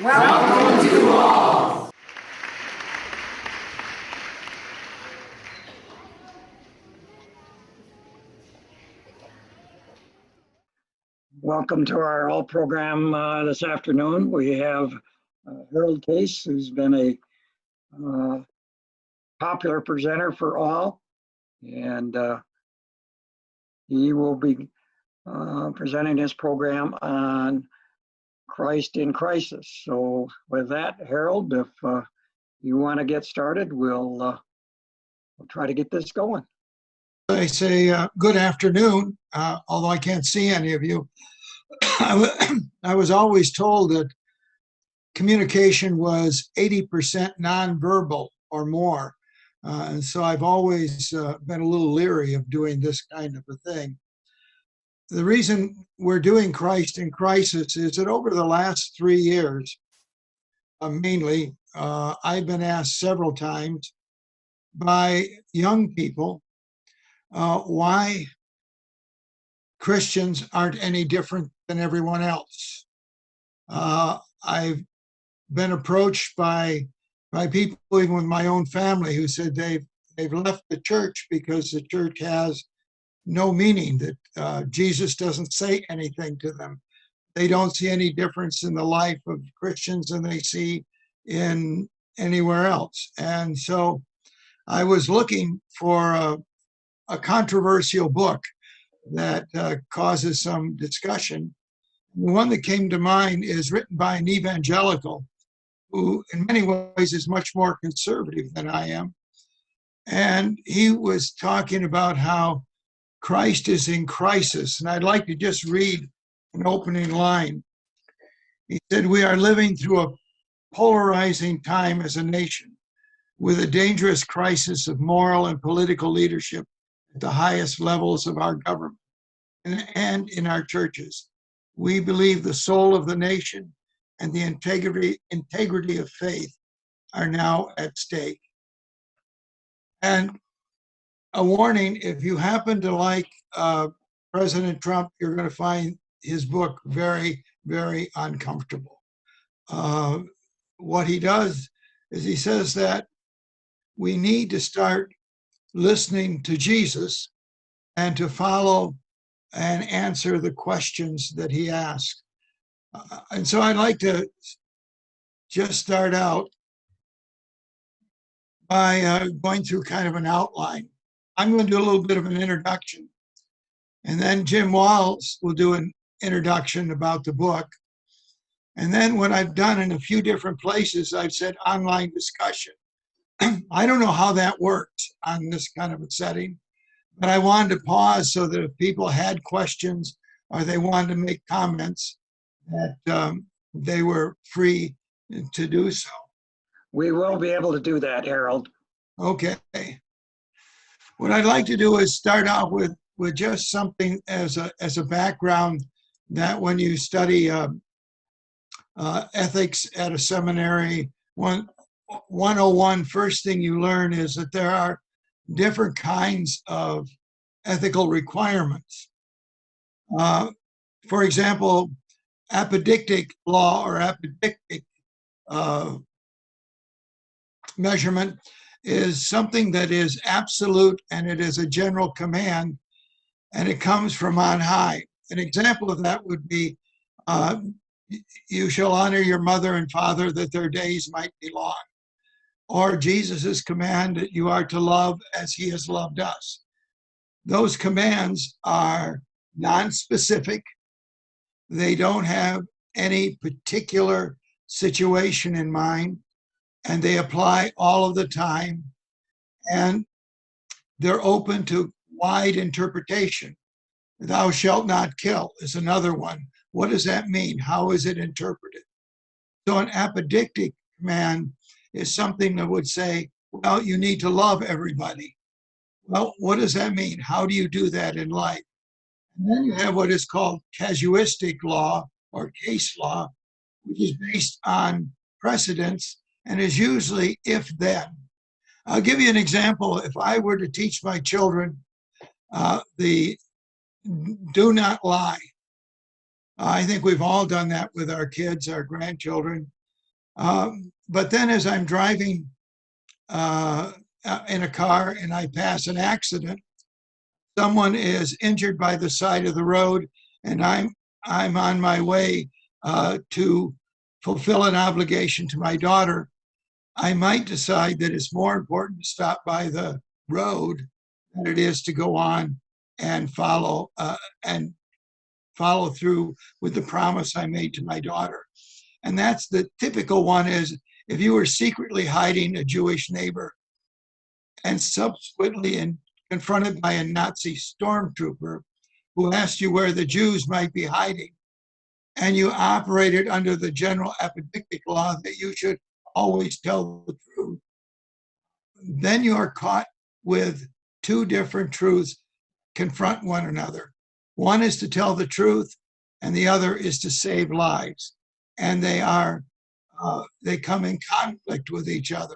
Welcome to all. Welcome to our all program this afternoon. We have Harold Case, who's been a popular presenter for all, and he will be presenting his program on Christ in Crisis. So with that, Harold, if you want to get started, we'll try to get this going. I say good afternoon, although I can't see any of you. I was always told that communication was 80% nonverbal or more. And so I've always been a little leery of doing this kind of a thing. The reason we're doing Christ in Crisis is that over the last 3 years, mainly, I've been asked several times by young people why Christians aren't any different than everyone else. I've been approached by people, even with my own family, who said they've left the church because the church has no meaning, that Jesus doesn't say anything to them. They don't see any difference in the life of Christians than they see in anywhere else. And so I was looking for a controversial book that causes some discussion. The one that came to mind is written by an evangelical who in many ways is much more conservative than I am. And he was talking about how Christ is in crisis. And I'd like to just read an opening line. He said, "We are living through a polarizing time as a nation, with a dangerous crisis of moral and political leadership at the highest levels of our government and in our churches. We believe the soul of the nation and the integrity of faith are now at stake." And a warning, if you happen to like President Trump, you're going to find his book very, very uncomfortable. What he does is he says that we need to start listening to Jesus and to follow and answer the questions that he asks. And so I'd like to just start out by going through kind of an outline. I'm going to do a little bit of an introduction, and then Jim Wallis will do an introduction about the book. And then what I've done in a few different places, I've said online discussion. I don't know how that works on this kind of a setting, but I wanted to pause so that if people had questions or they wanted to make comments, that they were free to do so. We will be able to do that, Harold. Okay. What I'd like to do is start out with just something as a background, that when you study ethics at a seminary, 101, first thing you learn is that there are different kinds of ethical requirements. For example, apodictic law or apodictic measurement is something that is absolute, and it is a general command, and it comes from on high. An example of that would be, you shall honor your mother and father that their days might be long. Or Jesus's command that you are to love as he has loved us. Those commands are non-specific. They don't have any particular situation in mind, and they apply all of the time, and they're open to wide interpretation. Thou shalt not kill is another one. What does that mean? How is it interpreted? So an apodictic command is something that would say, well, you need to love everybody. Well, what does that mean? How do you do that in life? And then you have what is called casuistic law or case law, which is based on precedents and is usually if-then. I'll give you an example. If I were to teach my children the do not lie, I think we've all done that with our kids, our grandchildren. But then as I'm driving in a car and I pass an accident, someone is injured by the side of the road, and I'm on my way to fulfill an obligation to my daughter, I might decide that it's more important to stop by the road than it is to go on and follow through with the promise I made to my daughter. And that's the typical one, is if you were secretly hiding a Jewish neighbor and subsequently confronted by a Nazi stormtrooper who asked you where the Jews might be hiding, and you operated under the general apodictic law that you should always tell the truth, then you are caught with two different truths confront one another. One is to tell the truth, and the other is to save lives. And they come in conflict with each other.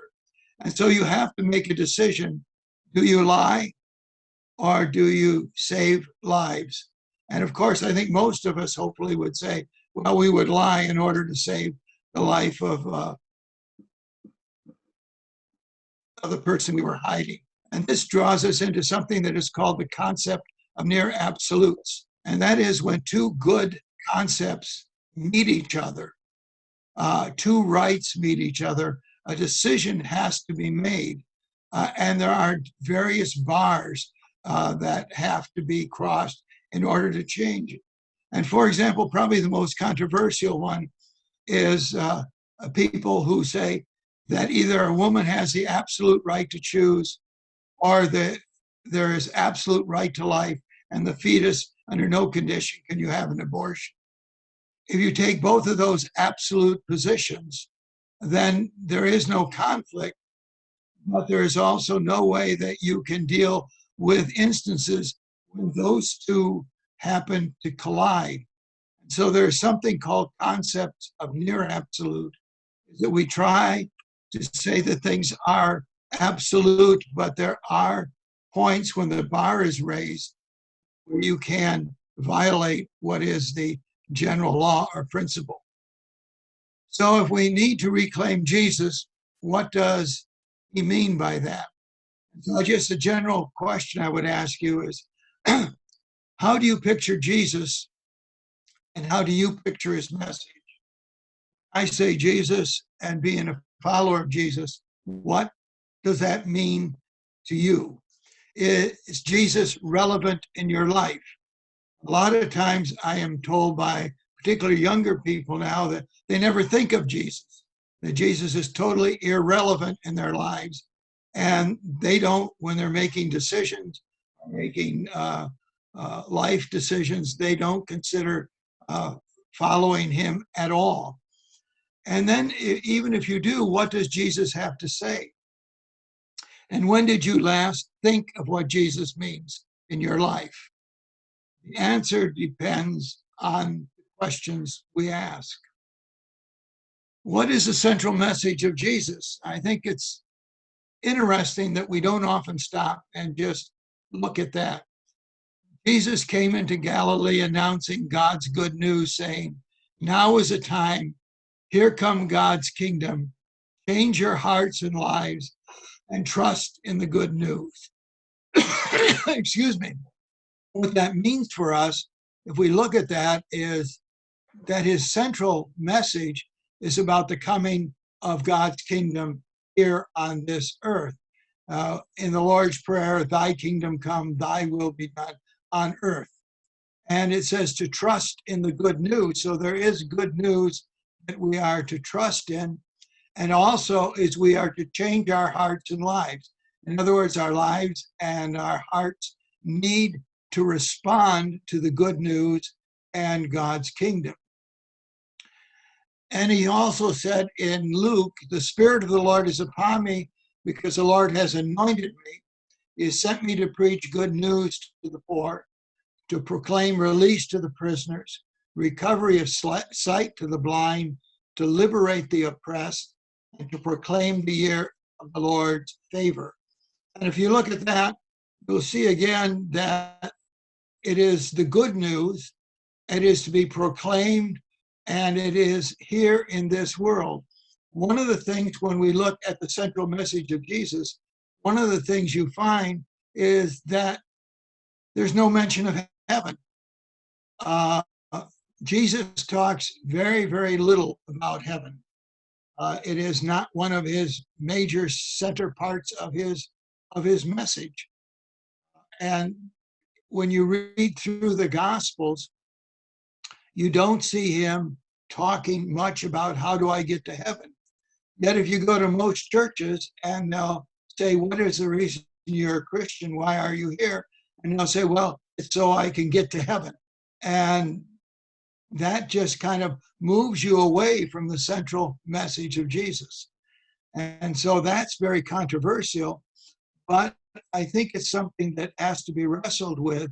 And so you have to make a decision. Do you lie or do you save lives? And of course, I think most of us hopefully would say, well, we would lie in order to save the life of the person we were hiding. And this draws us into something that is called the concept of near absolutes. And that is when two good concepts meet each other, two rights meet each other, a decision has to be made. And there are various bars that have to be crossed in order to change it. And for example, probably the most controversial one is people who say that either a woman has the absolute right to choose or that there is absolute right to life, and the fetus, under no condition can you have an abortion. If you take both of those absolute positions, then there is no conflict, but there is also no way that you can deal with instances when those two happen to collide. So there's something called concepts of near absolute, that we try to say that things are absolute, but there are points when the bar is raised where you can violate what is the general law or principle. So if we need to reclaim Jesus, what does he mean by that? So just a general question I would ask you is, how do you picture Jesus and how do you picture his message? I say Jesus and being a follower of Jesus, what does that mean to you? Is Jesus relevant in your life? A lot of times I am told by particularly younger people now that they never think of Jesus, that Jesus is totally irrelevant in their lives. And they don't, when they're making decisions, making life decisions, they don't consider following him at all. And then even if you do, what does Jesus have to say? And when did you last think of what Jesus means in your life? The answer depends on the questions we ask. What is the central message of Jesus? I think it's interesting that we don't often stop and just look at that. Jesus came into Galilee announcing God's good news, saying, now is the time, here come God's kingdom, change your hearts and lives and trust in the good news. Excuse me. What that means for us, if we look at that, is that his central message is about the coming of God's kingdom here on this earth. In the Lord's Prayer, thy kingdom come, thy will be done on earth. And it says to trust in the good news. So there is good news that we are to trust in. And also is we are to change our hearts and lives. In other words, our lives and our hearts need to respond to the good news and God's kingdom. And he also said in Luke, the Spirit of the Lord is upon me because the Lord has anointed me. He has sent me to preach good news to the poor, to proclaim release to the prisoners, recovery of sight to the blind, to liberate the oppressed, and to proclaim the year of the Lord's favor. And if you look at that, you'll see again that it is the good news, it is to be proclaimed, and it is here in this world. one of the things when we look at the central message of Jesus, one of the things you find is that there's no mention of heaven. Jesus talks very, very little about heaven. It is not one of his major center parts of his message. And when you read through the Gospels, you don't see him talking much about how do I get to heaven. Yet if you go to most churches and they'll say, what is the reason you're a Christian? Why are you here? And they'll say, well, it's so I can get to heaven. And that just kind of moves you away from the central message of Jesus. And so that's very controversial, but I think it's something that has to be wrestled with.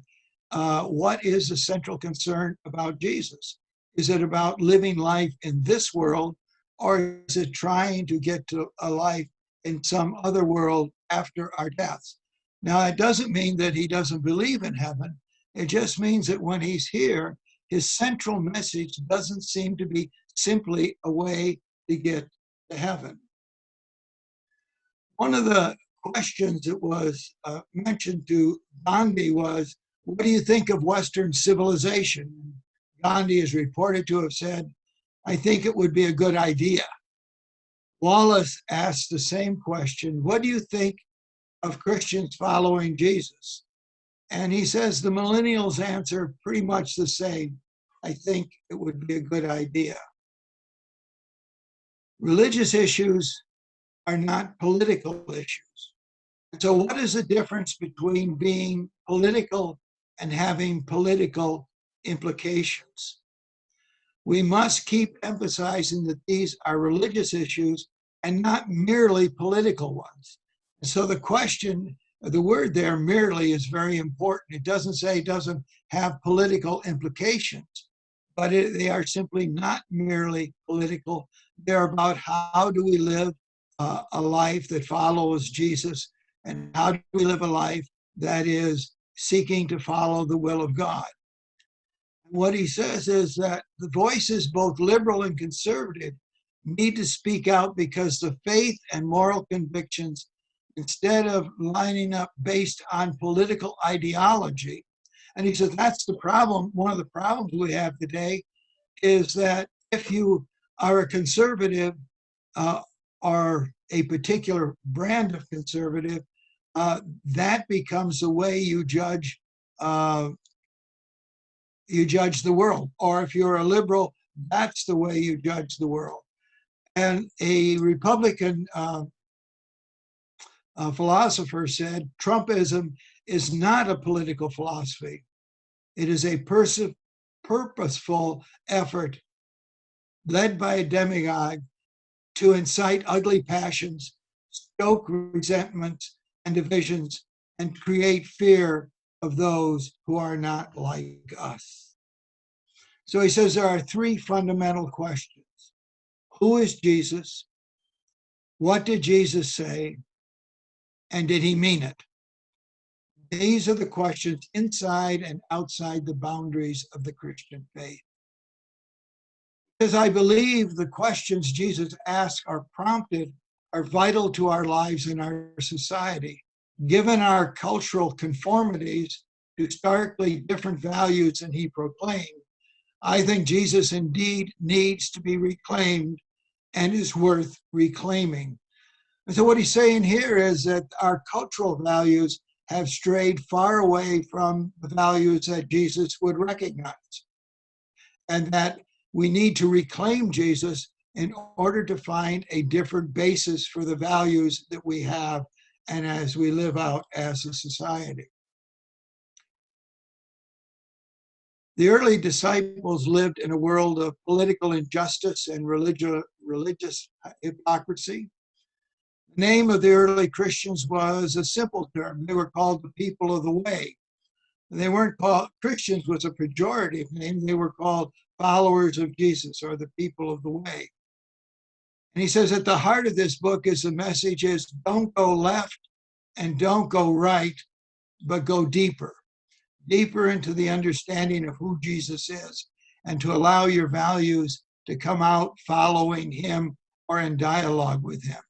What is the central concern about Jesus? Is it about living life in this world, or is it trying to get to a life in some other world after our deaths? Now, it doesn't mean that he doesn't believe in heaven. It just means that when he's here, his central message doesn't seem to be simply a way to get to heaven. One of the questions that was mentioned to Gandhi was, what do you think of Western civilization? Gandhi is reported to have said, I think it would be a good idea. Wallis asked the same question, what do you think of Christians following Jesus? And he says the millennials answer pretty much the same. I think it would be a good idea. Religious issues are not political issues. So what is the difference between being political and having political implications? We must keep emphasizing that these are religious issues and not merely political ones. And so the question, the word there, merely, is very important. It doesn't say it doesn't have political implications, but they are simply not merely political. They're about how do we live a life that follows Jesus, and how do we live a life that is seeking to follow the will of God. What he says is that the voices, both liberal and conservative, need to speak out because the faith and moral convictions, instead of lining up based on political ideology, and he says that's the problem. One of the problems we have today is that if you are a conservative or a particular brand of conservative, that becomes the way you judge the world. Or if you're a liberal, that's the way you judge the world. And a Republican philosopher said, Trumpism is not a political philosophy. It is a purposeful effort led by a demagogue to incite ugly passions, stoke resentment and divisions, and create fear of those who are not like us. So he says there are three fundamental questions. Who is Jesus? What did Jesus say? And did he mean it? These are the questions inside and outside the boundaries of the Christian faith. Because I believe the questions Jesus asked are vital to our lives and our society. Given our cultural conformities to starkly different values than he proclaimed, I think Jesus indeed needs to be reclaimed and is worth reclaiming. And so what he's saying here is that our cultural values have strayed far away from the values that Jesus would recognize, and that we need to reclaim Jesus in order to find a different basis for the values that we have and as we live out as a society. The early disciples lived in a world of political injustice and religious hypocrisy. The name of the early Christians was a simple term. They were called the people of the way. They weren't called, Christians was a pejorative name. They were called followers of Jesus, or the people of the way. And he says at the heart of this book is the message is don't go left and don't go right, but go deeper into the understanding of who Jesus is, and to allow your values to come out following him or in dialogue with him.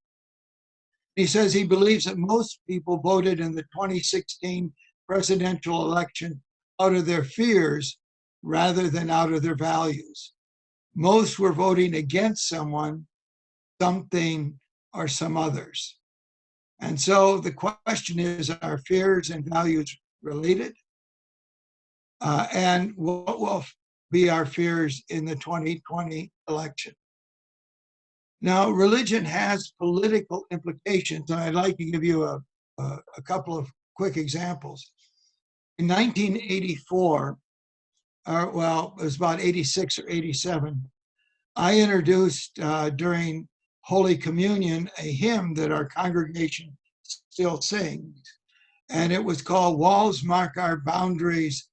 He says he believes that most people voted in the 2016 presidential election out of their fears rather than out of their values. Most were voting against someone, something, or some others. And so the question is, are fears and values related? And what will be our fears in the 2020 election? Now, religion has political implications, and I'd like to give you a couple of quick examples. In 1984, well, it was about 86 or 87, I introduced during Holy Communion a hymn that our congregation still sings, and it was called "Walls Mark Our Boundaries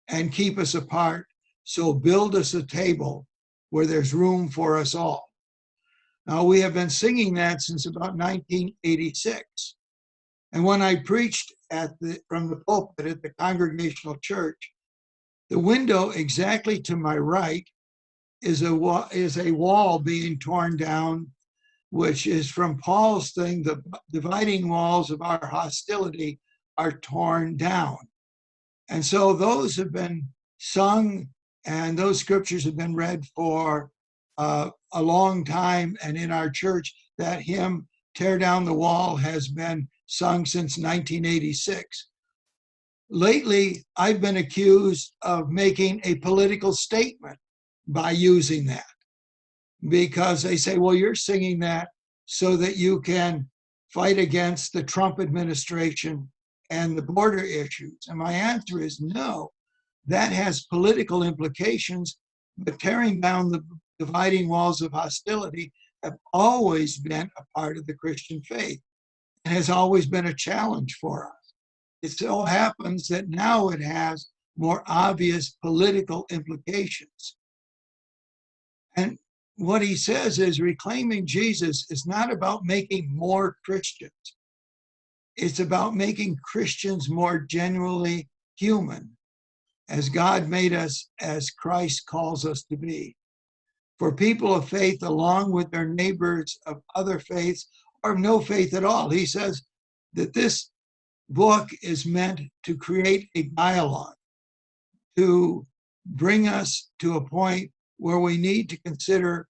and Keep Us Apart, so build us a table where there's room for us all." Now, we have been singing that since about 1986. And when I preached from the pulpit at the Congregational church, the window exactly to my right is a wall being torn down, which is from Paul's thing, the dividing walls of our hostility are torn down. And so those have been sung, and those scriptures have been read for a long time. And in our church, that hymn, "Tear Down the Wall," has been sung since 1986. Lately, I've been accused of making a political statement by using that, because they say, well, you're singing that so that you can fight against the Trump administration and the border issues. And my answer is no, that has political implications, but tearing down the dividing walls of hostility have always been a part of the Christian faith and has always been a challenge for us. It so happens that now it has more obvious political implications. And what he says is reclaiming Jesus is not about making more Christians. It's about making Christians more genuinely human, as God made us, as Christ calls us to be. For people of faith, along with their neighbors of other faiths or no faith at all. He says that this book is meant to create a dialogue, to bring us to a point where we need to consider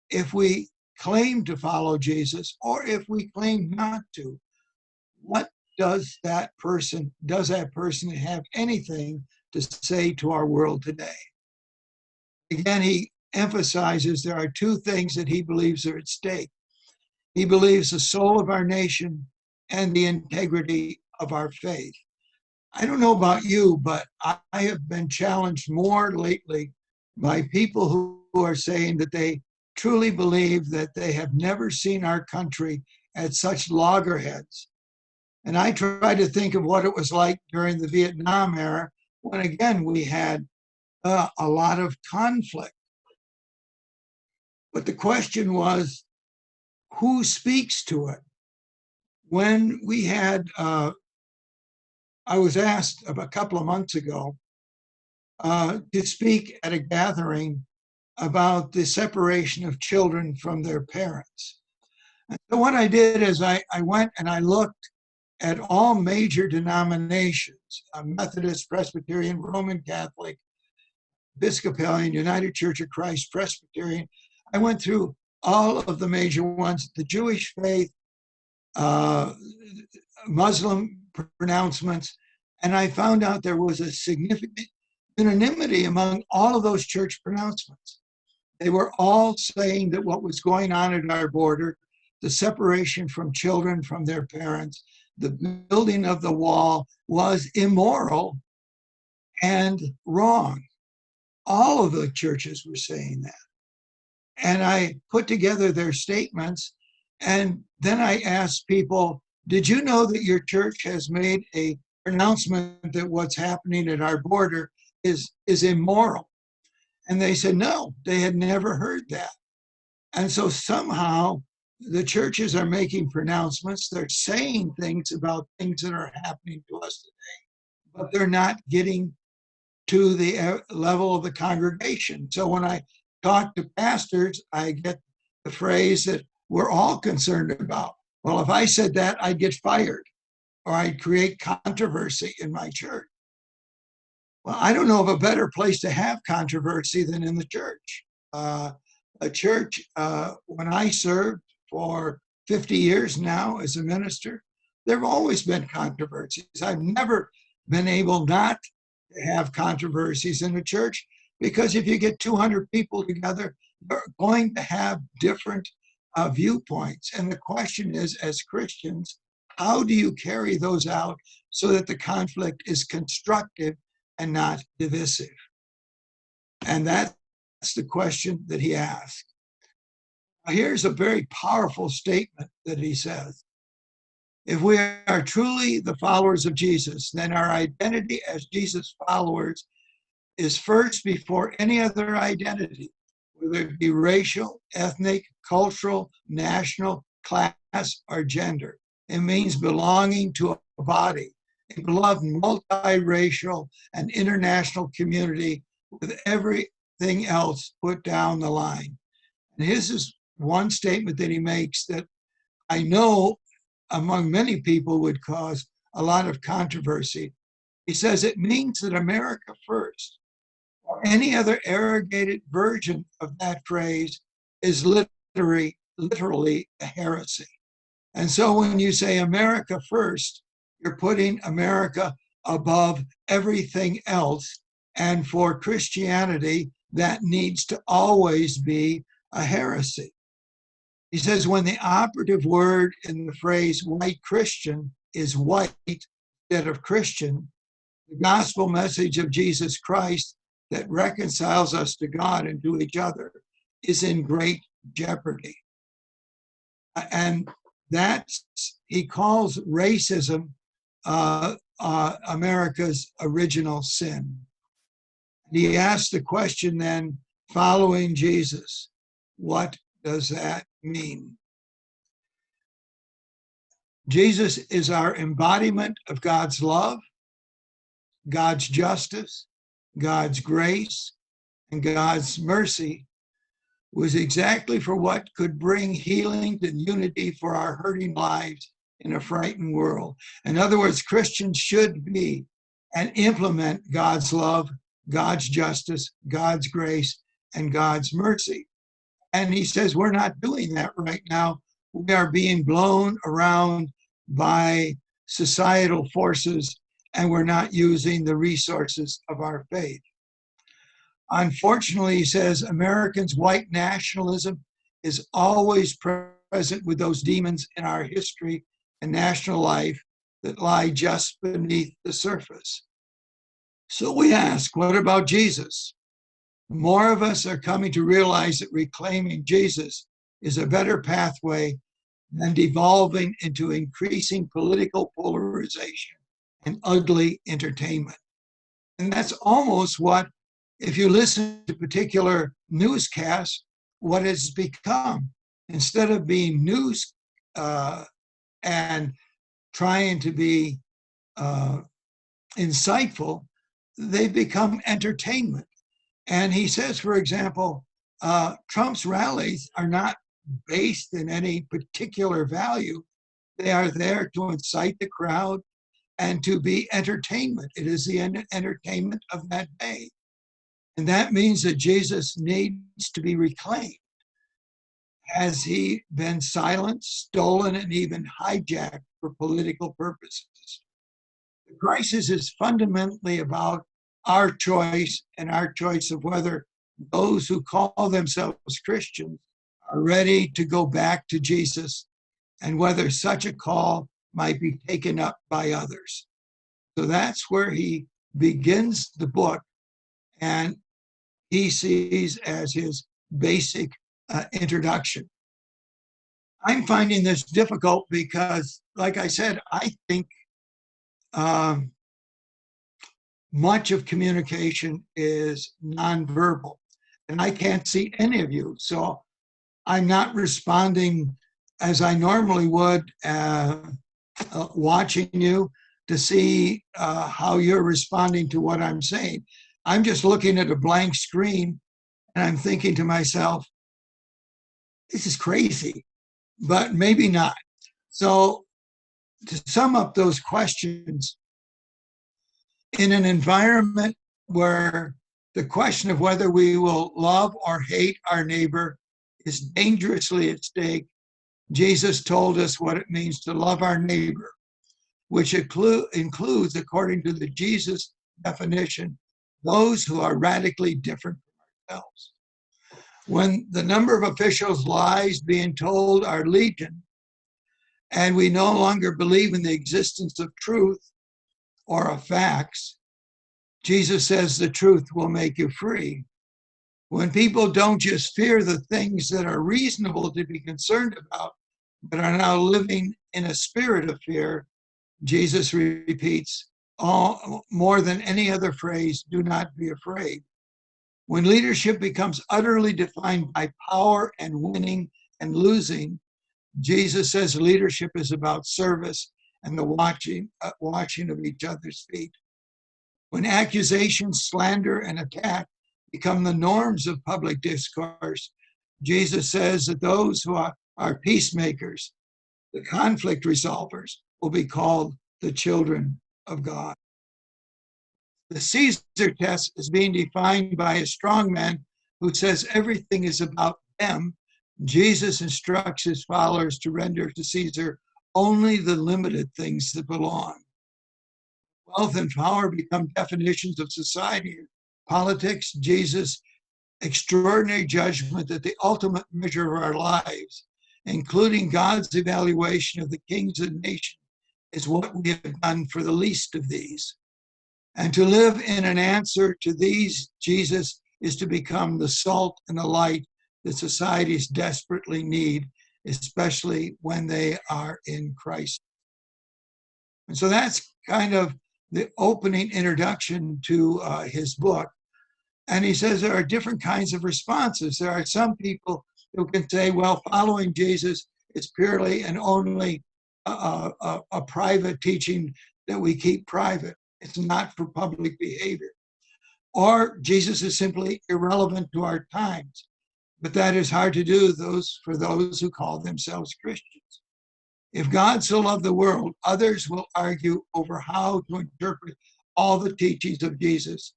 if we claim to follow Jesus or if we claim not to. What does that person have anything to say to our world today? Again, he emphasizes there are two things that he believes are at stake. He believes the soul of our nation and the integrity of our faith. I don't know about you, but I have been challenged more lately by people who are saying that they truly believe that they have never seen our country at such loggerheads. And I try to think of what it was like during the Vietnam era, when again we had a lot of conflict. But the question was, who speaks to it? When we had, I was asked a couple of months ago to speak at a gathering about the separation of children from their parents. And so what I did is I went and I looked at all major denominations, Methodist, Presbyterian, Roman Catholic, Episcopalian, United Church of Christ, Presbyterian. I went through all of the major ones, the Jewish faith, Muslim pronouncements, and I found out there was a significant unanimity among all of those church pronouncements. They were all saying that what was going on at our border, the separation from children from their parents, the building of the wall, was immoral and wrong. All of the churches were saying that. And I put together their statements, and then I asked people, did you know that your church has made a pronouncement that what's happening at our border is immoral? And they said, no, they had never heard that. And so somehow the churches are making pronouncements. They're saying things about things that are happening to us today, but they're not getting to the level of the congregation. So when I talk to pastors, I get the phrase that we're all concerned about. Well, if I said that, I'd get fired or I'd create controversy in my church. Well, I don't know of a better place to have controversy than in the church. A church, when I served for 50 years now as a minister, there have always been controversies. I've never been able not to have controversies in the church, because if you get 200 people together, they're going to have different viewpoints. And the question is, as Christians, how do you carry those out so that the conflict is constructive and not divisive? And that's the question that he asked. Here's a very powerful statement that he says. If we are truly the followers of Jesus, then our identity as Jesus followers is first before any other identity, whether it be racial, ethnic, cultural, national, class, or gender. It means belonging to a body, a beloved multiracial and international community with everything else put down the line. And his is one statement that he makes that I know among many people would cause a lot of controversy. He says it means that America first, or any other arrogated version of that phrase, is literally a heresy. And so when you say America first, you're putting America above everything else. And for Christianity, that needs to always be a heresy. He says when the operative word in the phrase white Christian is white instead of Christian, the gospel message of Jesus Christ that reconciles us to God and to each other is in great jeopardy. And that's, he calls racism America's original sin. He asked the question then, following Jesus, what does that mean? Jesus is our embodiment of God's love, God's justice, God's grace, and God's mercy, was exactly for what could bring healing and unity for our hurting lives in a frightened world. In other words, Christians should be and implement God's love, God's justice, God's grace, and God's mercy. And he says we're not doing that right now. We are being blown around by societal forces, and we're not using the resources of our faith. Unfortunately, he says, Americans' white nationalism is always present with those demons in our history and national life that lie just beneath the surface. So we ask, what about Jesus? More of us are coming to realize that reclaiming Jesus is a better pathway than devolving into increasing political polarization and ugly entertainment. And that's almost what, if you listen to particular newscasts, what it's become. Instead of being news and trying to be insightful, they become entertainment. And he says, for example, Trump's rallies are not based in any particular value. They are there to incite the crowd and to be entertainment. It is the entertainment of that day. And that means that Jesus needs to be reclaimed. Has he been silenced, stolen, and even hijacked for political purposes? The crisis is fundamentally about our choice and our choice of whether those who call themselves Christians are ready to go back to Jesus and whether such a call might be taken up by others. So that's where he begins the book, and he sees as his basic introduction. I'm finding this difficult because, like I said, I think much of communication is nonverbal, and I can't see any of you. So I'm not responding as I normally would, watching you to see how you're responding to what I'm saying. I'm just looking at a blank screen and I'm thinking to myself, this is crazy, but maybe not. So to sum up those questions, in an environment where the question of whether we will love or hate our neighbor is dangerously at stake, Jesus told us what it means to love our neighbor, which includes, according to the Jesus definition, those who are radically different from ourselves. When the number of officials' lies being told are legion, and we no longer believe in the existence of truth or of facts, Jesus says the truth will make you free. When people don't just fear the things that are reasonable to be concerned about, but are now living in a spirit of fear, Jesus repeats more than any other phrase, do not be afraid. When leadership becomes utterly defined by power and winning and losing, Jesus says leadership is about service and the watching of each other's feet. When accusations, slander, and attack become the norms of public discourse, Jesus says that those who are peacemakers, the conflict resolvers, will be called the children of God. The Caesar test is being defined by a strongman who says everything is about them. Jesus instructs his followers to render to Caesar only the limited things that belong. Wealth and power become definitions of society. Politics, Jesus' extraordinary judgment that the ultimate measure of our lives, including God's evaluation of the kings and nations, is what we have done for the least of these. And to live in an answer to these, Jesus is to become the salt and the light that societies desperately need, especially when they are in Christ. And so that's kind of the opening introduction to his book. And he says there are different kinds of responses. There are some people who can say, well, following Jesus is purely and only a private teaching that we keep private. It's not for public behavior. Or Jesus is simply irrelevant to our times. But that is hard to do for those who call themselves Christians. If God so loved the world, others will argue over how to interpret all the teachings of Jesus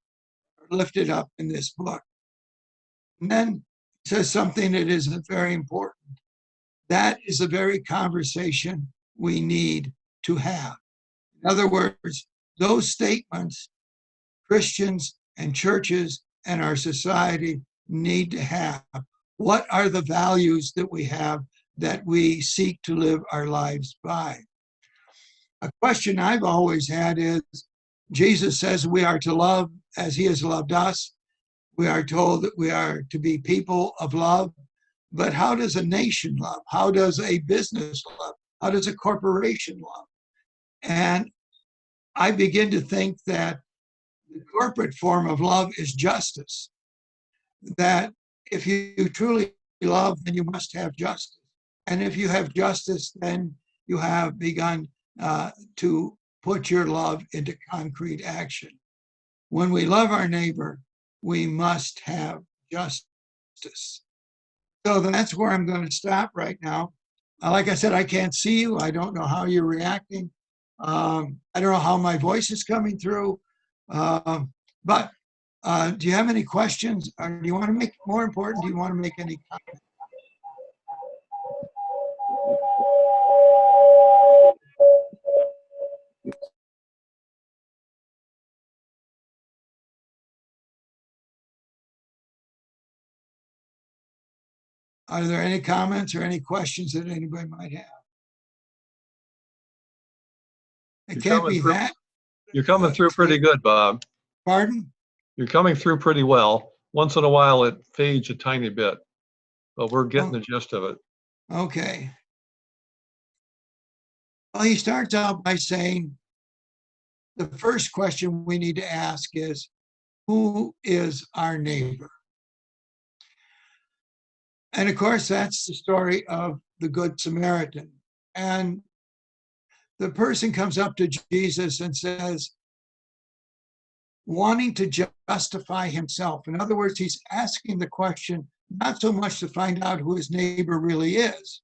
lifted up in this book. And then it says something that is very important. That is the very conversation we need to have. In other words, those statements Christians and churches and our society need to have. What are the values that we have that we seek to live our lives by? A question I've always had is, Jesus says we are to love as he has loved us. We are told that we are to be people of love. But how does a nation love? How does a business love? How does a corporation love? And I begin to think that the corporate form of love is justice. That if you truly love, then you must have justice. And if you have justice, then you have begun to put your love into concrete action. When we love our neighbor, we must have justice. So that's where I'm going to stop right now. Like I said, I can't see you. I don't know how you're reacting. I don't know how my voice is coming through. But do you have any questions? Or do you want to make, more important, do you want to make any comments? Are there any comments or any questions that anybody might have? It can't be that. You're coming through pretty good, Bob. Pardon? You're coming through pretty well. Once in a while, it fades a tiny bit, but we're getting the gist of it. Okay. Well, he starts out by saying, the first question we need to ask is, who is our neighbor? And of course, that's the story of the Good Samaritan. And the person comes up to Jesus and says, wanting to justify himself. In other words, he's asking the question not so much to find out who his neighbor really is,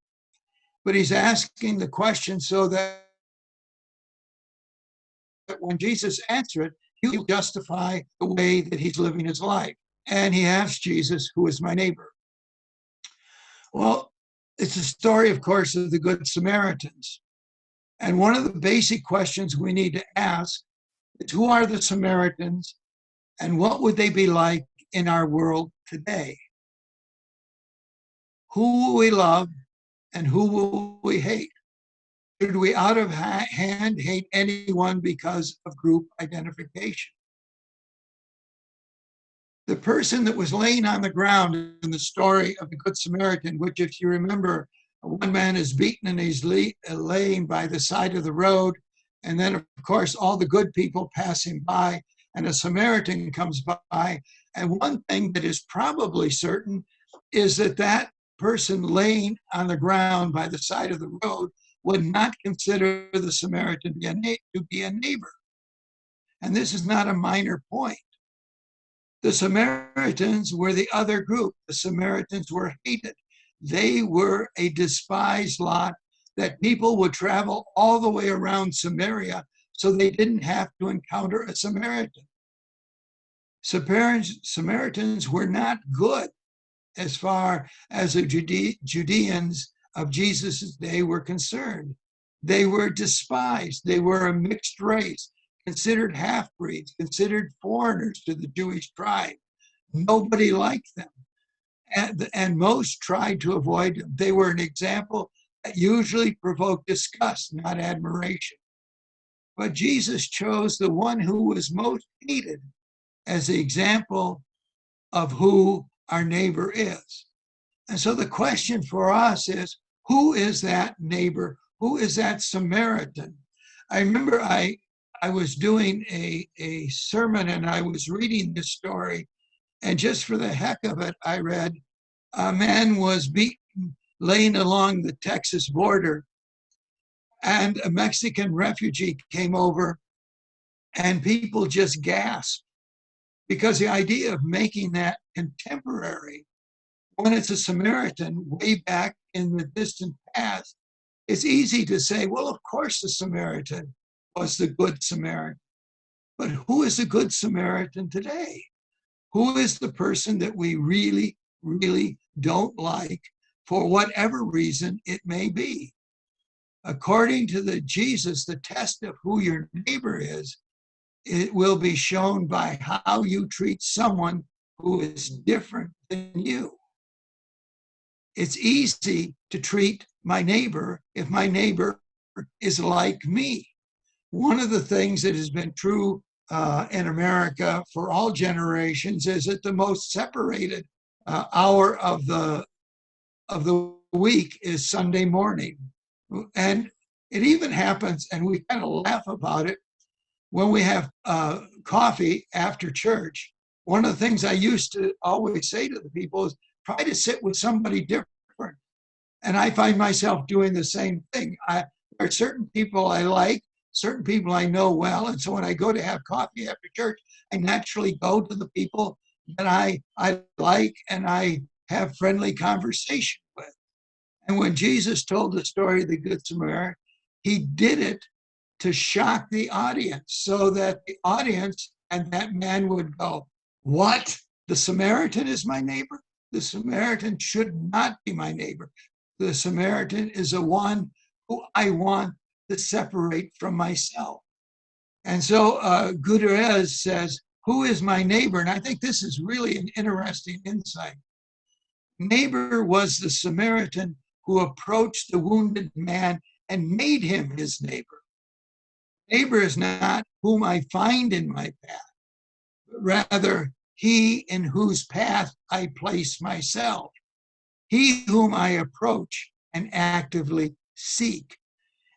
but he's asking the question so that when Jesus answers it, he'll justify the way that he's living his life. And he asks Jesus, who is my neighbor? Well, it's a story, of course, of the Good Samaritans. And one of the basic questions we need to ask is, who are the Samaritans and what would they be like in our world today? Who will we love and who will we hate? Should we out of hand hate anyone because of group identification? The person that was laying on the ground in the story of the Good Samaritan, which, if you remember, one man is beaten and he's laying by the side of the road. And then, of course, all the good people passing by, and a Samaritan comes by. And one thing that is probably certain is that that person laying on the ground by the side of the road would not consider the Samaritan to be a neighbor. And this is not a minor point. The Samaritans were the other group. The Samaritans were hated. They were a despised lot that people would travel all the way around Samaria so they didn't have to encounter a Samaritan. Samaritans were not good as far as the Judeans of Jesus' day were concerned. They were despised. They were a mixed race, considered half-breeds, considered foreigners to the Jewish tribe. Nobody liked them. And most tried to avoid them. They were an example that usually provoked disgust, not admiration. But Jesus chose the one who was most hated as the example of who our neighbor is. And so the question for us is, who is that neighbor? Who is that Samaritan? I remember I was doing a sermon and I was reading this story, and just for the heck of it, I read, a man was beaten laying along the Texas border, and a Mexican refugee came over, and people just gasped, because the idea of making that contemporary when it's a Samaritan way back in the distant past, it's easy to say, well, of course the Samaritan was the Good Samaritan. But who is the Good Samaritan today? Who is the person that we really, really don't like for whatever reason it may be? According to the Jesus, the test of who your neighbor is, it will be shown by how you treat someone who is different than you. It's easy to treat my neighbor if my neighbor is like me. One of the things that has been true in America for all generations is that the most separated hour of the week is Sunday morning. And it even happens, and we kind of laugh about it, when we have coffee after church. One of the things I used to always say to the people is, try to sit with somebody different. And I find myself doing the same thing. There are certain people I like, certain people I know well. And so when I go to have coffee after church, I naturally go to the people that I like and I have friendly conversation with. And when Jesus told the story of the Good Samaritan, he did it to shock the audience so that the audience and that man would go, what? The Samaritan is my neighbor? The Samaritan should not be my neighbor. The Samaritan is the one who I want to separate from myself. And so Gutierrez says, who is my neighbor? And I think this is really an interesting insight. Neighbor was the Samaritan who approached the wounded man and made him his neighbor. Neighbor is not whom I find in my path, but rather he in whose path I place myself. He whom I approach and actively seek.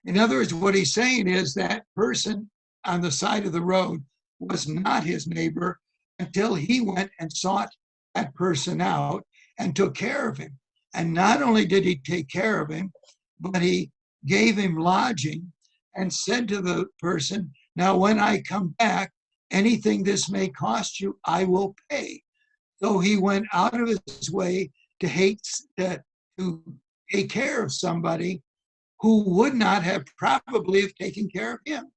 In other words, what he's saying is that person on the side of the road was not his neighbor until he went and sought that person out and took care of him. And not only did he take care of him, but he gave him lodging and said to the person, now when I come back, anything this may cost you, I will pay. So he went out of his way to take care of somebody who would not have probably have taken care of him.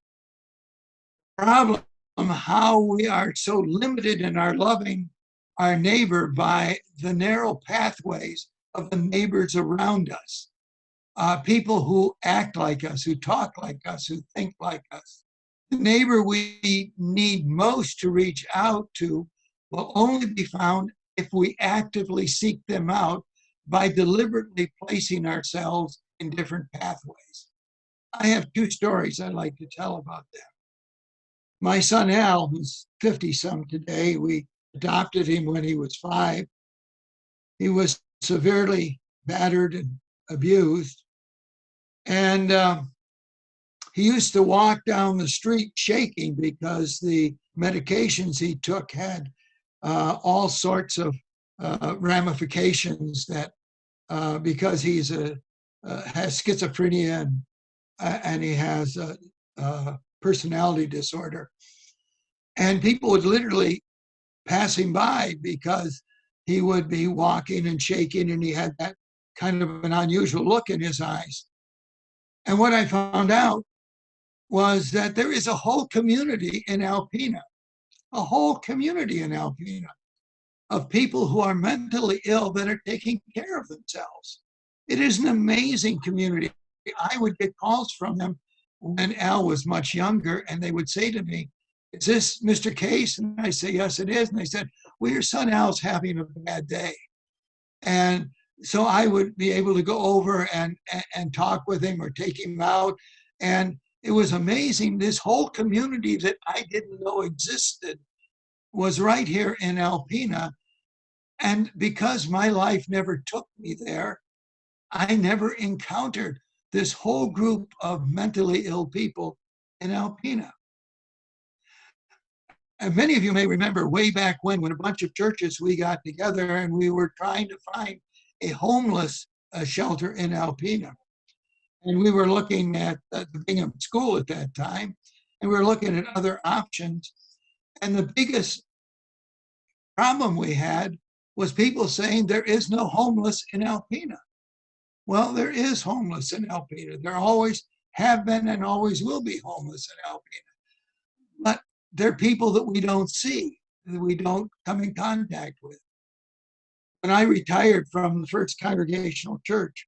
Problem, how we are so limited in our loving our neighbor by the narrow pathways of the neighbors around us. People who act like us, who talk like us, who think like us. The neighbor we need most to reach out to will only be found if we actively seek them out by deliberately placing ourselves in different pathways. I have two stories I'd like to tell about that. My son Al, who's 50-some today, we adopted him when he was 5. He was severely battered and abused. And he used to walk down the street shaking because the medications he took had all sorts of ramifications that because he's has schizophrenia and he has a personality disorder. And people would literally pass him by because he would be walking and shaking and he had that kind of an unusual look in his eyes. And what I found out was that there is a whole community in Alpena, of people who are mentally ill that are taking care of themselves. It is an amazing community. I would get calls from them when Al was much younger, and they would say to me, "Is this Mr. Case?" And I say, "Yes, it is." And they said, "Well, your son Al's having a bad day." And so I would be able to go over and talk with him or take him out. And it was amazing. This whole community that I didn't know existed was right here in Alpena. And because my life never took me there, I never encountered this whole group of mentally ill people in Alpena. And many of you may remember way back when a bunch of churches, we got together and we were trying to find a homeless shelter in Alpena. And we were looking at the Bingham School at that time, and we were looking at other options. And the biggest problem we had was people saying there is no homeless in Alpena. Well, there is homeless in Alpena. There always have been and always will be homeless in Alpena. But they're people that we don't see, that we don't come in contact with. When I retired from the first Congregational church,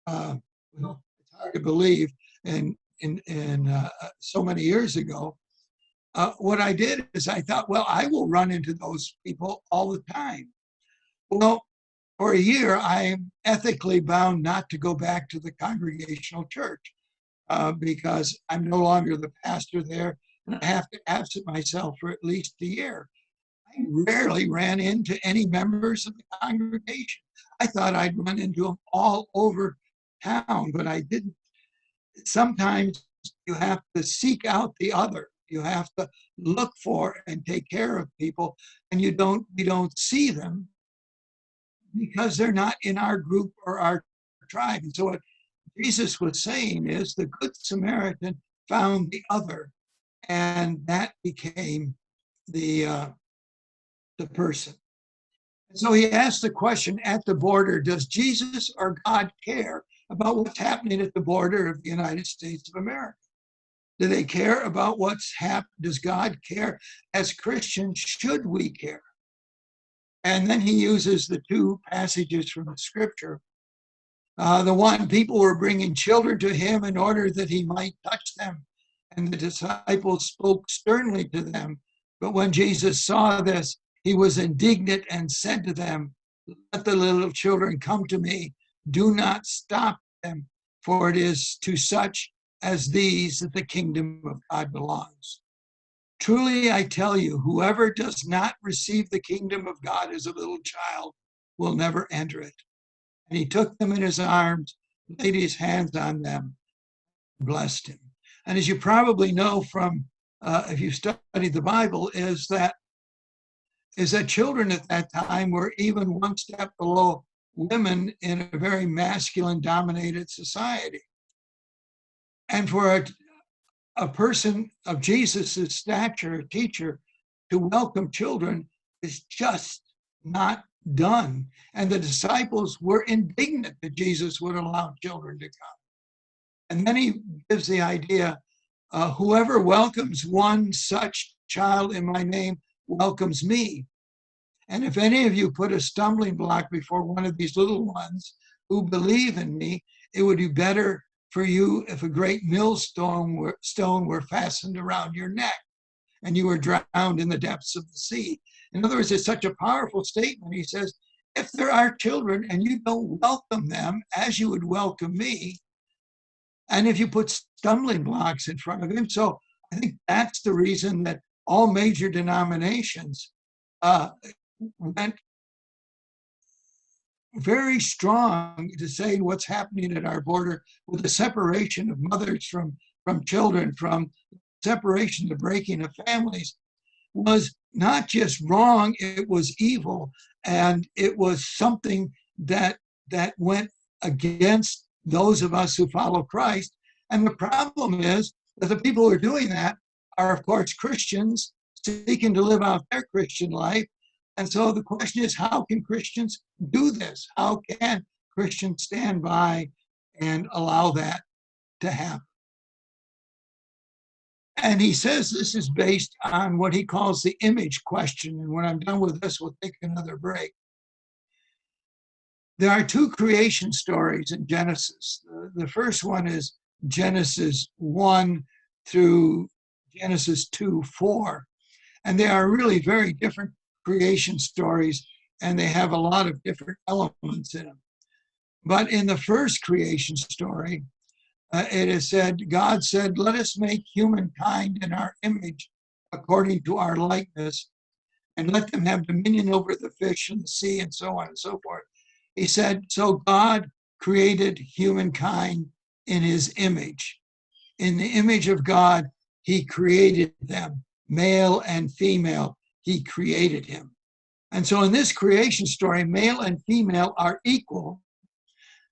well, it's hard to believe, in so many years ago, what I did is I thought, well, I will run into those people all the time. Well, for a year, I'm ethically bound not to go back to the Congregational church because I'm no longer the pastor there, and I have to absent myself for at least a year. I rarely ran into any members of the congregation. I thought I'd run into them all over town, but I didn't. Sometimes you have to seek out the other. You have to look for and take care of people, and we don't see them because they're not in our group or our tribe. And so what Jesus was saying is the Good Samaritan found the other, and that became the person. And so he asked the question at the border, does Jesus or God care about what's happening at the border of the United States of America? Do they care about what's happening? Does God care? As Christians, should we care? And then he uses the two passages from the scripture. The one, people were bringing children to him in order that he might touch them. And the disciples spoke sternly to them. But when Jesus saw this, he was indignant and said to them, "Let the little children come to me. Do not stop them, for it is to such as these that the kingdom of God belongs. Truly, I tell you, whoever does not receive the kingdom of God as a little child will never enter it." And he took them in his arms, laid his hands on them, and blessed him. And as you probably know from, if you studied the Bible, is that children at that time were even one step below women in a very masculine-dominated society. And for a person of Jesus's stature, a teacher, to welcome children is just not done. And the disciples were indignant that Jesus would allow children to come. And then he gives the idea, whoever welcomes one such child in my name welcomes me. And if any of you put a stumbling block before one of these little ones who believe in me, it would be better for you if a great millstone were fastened around your neck and you were drowned in the depths of the sea. In other words, it's such a powerful statement. He says, if there are children and you don't welcome them as you would welcome me, and if you put stumbling blocks in front of him. So I think that's the reason that all major denominations went very strong to say what's happening at our border with the separation of mothers from children, from separation, the breaking of families, was not just wrong, it was evil. And it was something that went against those of us who follow Christ. And the problem is that the people who are doing that are, of course, Christians seeking to live out their Christian life. And so the question is, how can Christians do this? How can Christians stand by and allow that to happen? And he says this is based on what he calls the image question. And when I'm done with this, we'll take another break. There are two creation stories in Genesis. The first one is Genesis 1 through Genesis 2:4. And they are really very different creation stories, and they have a lot of different elements in them. But in the first creation story, it is said, God said, let us make humankind in our image according to our likeness, and let them have dominion over the fish and the sea and so on and so forth. He said, so God created humankind in his image. In the image of God, he created them, male and female, he created him. And so in this creation story, male and female are equal,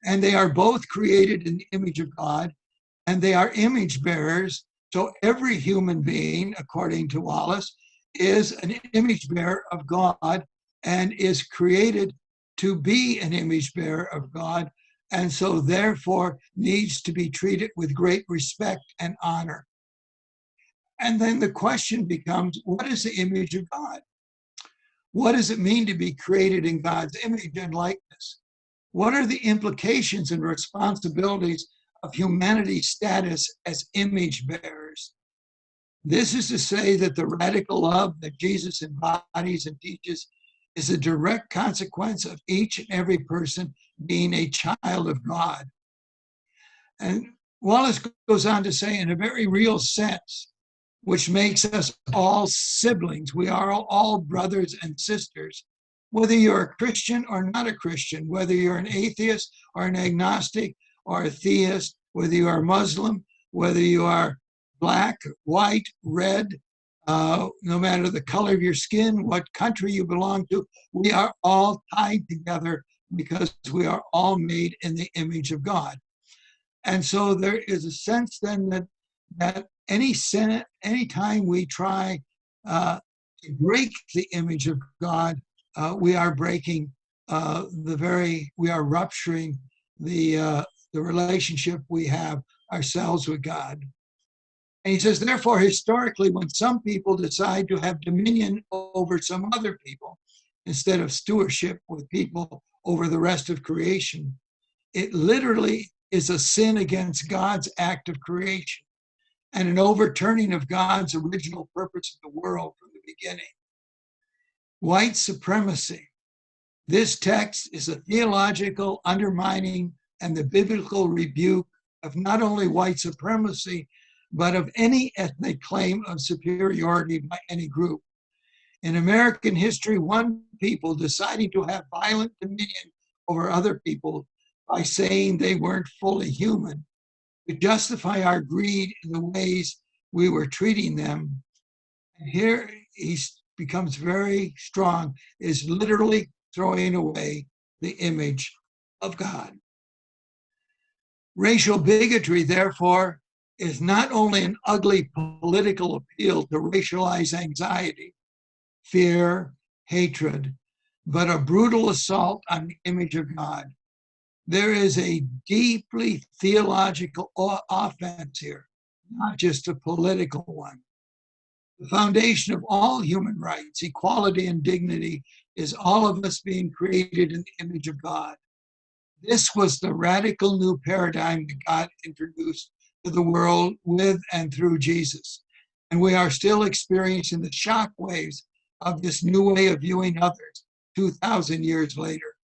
and they are both created in the image of God, and they are image bearers. So every human being, according to Wallis, is an image bearer of God and is created to be an image bearer of God, and so therefore needs to be treated with great respect and honor. And then the question becomes, what is the image of God? What does it mean to be created in God's image and likeness? What are the implications and responsibilities of humanity's status as image bearers? This is to say that the radical love that Jesus embodies and teaches is a direct consequence of each and every person being a child of God. And Wallis goes on to say, in a very real sense, which makes us all siblings. We are all brothers and sisters. Whether you're a Christian or not a Christian, whether you're an atheist or an agnostic or a theist, whether you are Muslim, whether you are black, white, red, no matter the color of your skin, what country you belong to, we are all tied together because we are all made in the image of God. And so there is a sense then that any time we try to break the image of God, we are breaking we are rupturing the relationship we have ourselves with God. And he says, therefore, historically, when some people decide to have dominion over some other people, instead of stewardship with people over the rest of creation, it literally is a sin against God's act of creation and an overturning of God's original purpose of the world from the beginning. White supremacy. This text is a theological undermining and the biblical rebuke of not only white supremacy, but of any ethnic claim of superiority by any group. In American history, one people deciding to have violent dominion over other people by saying they weren't fully human, to justify our greed in the ways we were treating them. And here he becomes very strong, is literally throwing away the image of God. Racial bigotry, therefore, is not only an ugly political appeal to racialize anxiety, fear, hatred, but a brutal assault on the image of God. There is a deeply theological offense here, not just a political one. The foundation of all human rights, equality, and dignity is all of us being created in the image of God. This was the radical new paradigm that God introduced to the world with and through Jesus. And we are still experiencing the shock waves of this new way of viewing others 2,000 years later.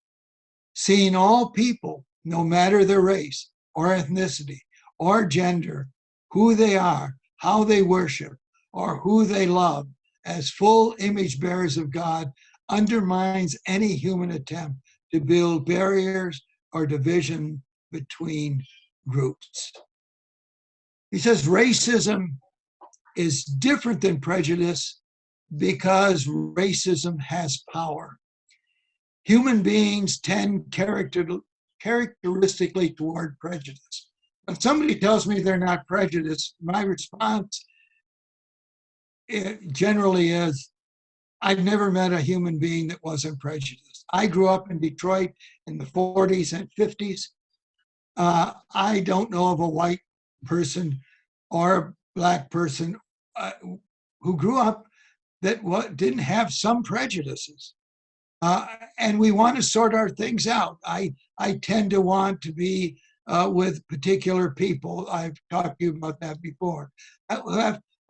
Seeing all people, no matter their race or ethnicity or gender, who they are, how they worship, or who they love, as full image bearers of God undermines any human attempt to build barriers or division between groups. He says racism is different than prejudice because racism has power. Human beings tend characteristically toward prejudice. If somebody tells me they're not prejudiced, my response generally is, I've never met a human being that wasn't prejudiced. I grew up in Detroit in the 40s and 50s. I don't know of a white person or a black person who grew up that didn't have some prejudices. And we want to sort our things out. I tend to want to be with particular people. I've talked to you about that before.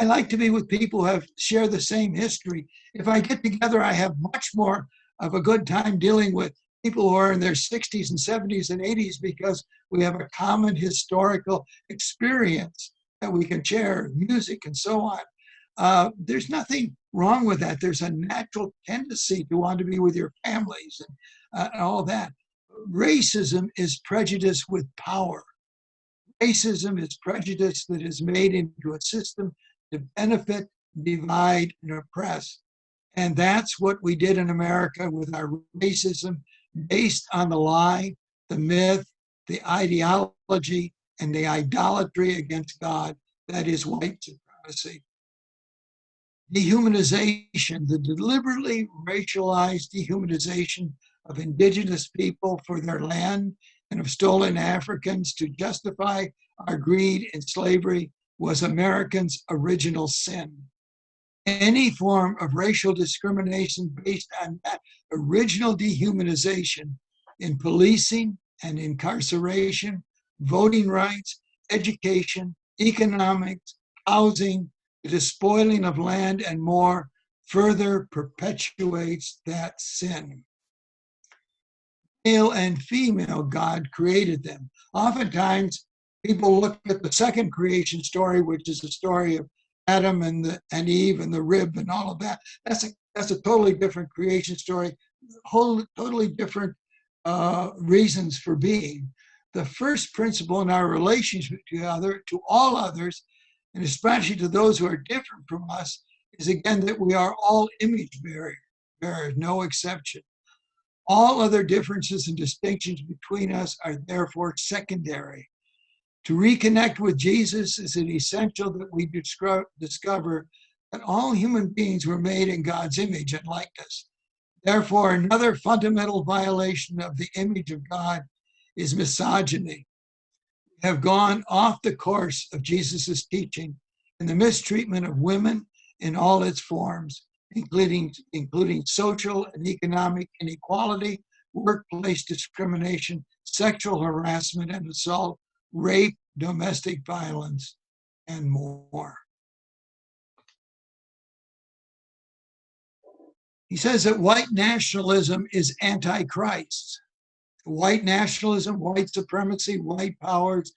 I like to be with people who share the same history. If I get together, I have much more of a good time dealing with people who are in their 60s and 70s and 80s because we have a common historical experience that we can share, music and so on. There's nothing wrong with that. There's a natural tendency to want to be with your families and all that. Racism is prejudice with power. Racism is prejudice that is made into a system to benefit, divide, and oppress. And that's what we did in America with our racism based on the lie, the myth, the ideology, and the idolatry against God that is white supremacy. Dehumanization, the deliberately racialized dehumanization of indigenous people for their land and of stolen Africans to justify our greed and slavery was Americans' original sin. Any form of racial discrimination based on that original dehumanization in policing and incarceration, voting rights, education, economics, housing, the despoiling of land, and more further perpetuates that sin. Male and female, God created them. Oftentimes, people look at the second creation story, which is the story of Adam and Eve and the rib and all of that. That's a totally different creation story, totally different reasons for being. The first principle in our relationship to all others, and especially to those who are different from us, is again that we are all image bearers, no exception. All other differences and distinctions between us are therefore secondary. To reconnect with Jesus is an essential that we discover that all human beings were made in God's image and likeness. Therefore, another fundamental violation of the image of God is misogyny. We have gone off the course of Jesus' teaching and the mistreatment of women in all its forms, including social and economic inequality, workplace discrimination, sexual harassment and assault, rape, domestic violence, and more. He says that white nationalism is anti-Christ. White nationalism, white supremacy, white powers,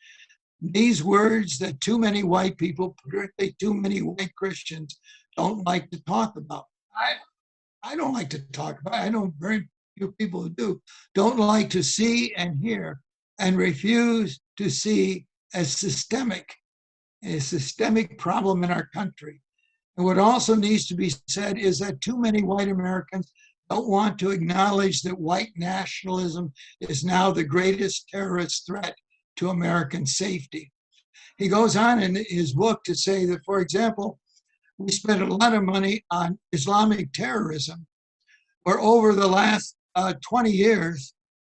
these words that too many white people, particularly too many white Christians, don't like to talk about. I don't like to talk about it. I know very few people who do. Don't like to see and hear and refuse to see as systemic, a systemic problem in our country. And what also needs to be said is that too many white Americans don't want to acknowledge that white nationalism is now the greatest terrorist threat to American safety. He goes on in his book to say that, for example, we spend a lot of money on Islamic terrorism, or over the last 20 years,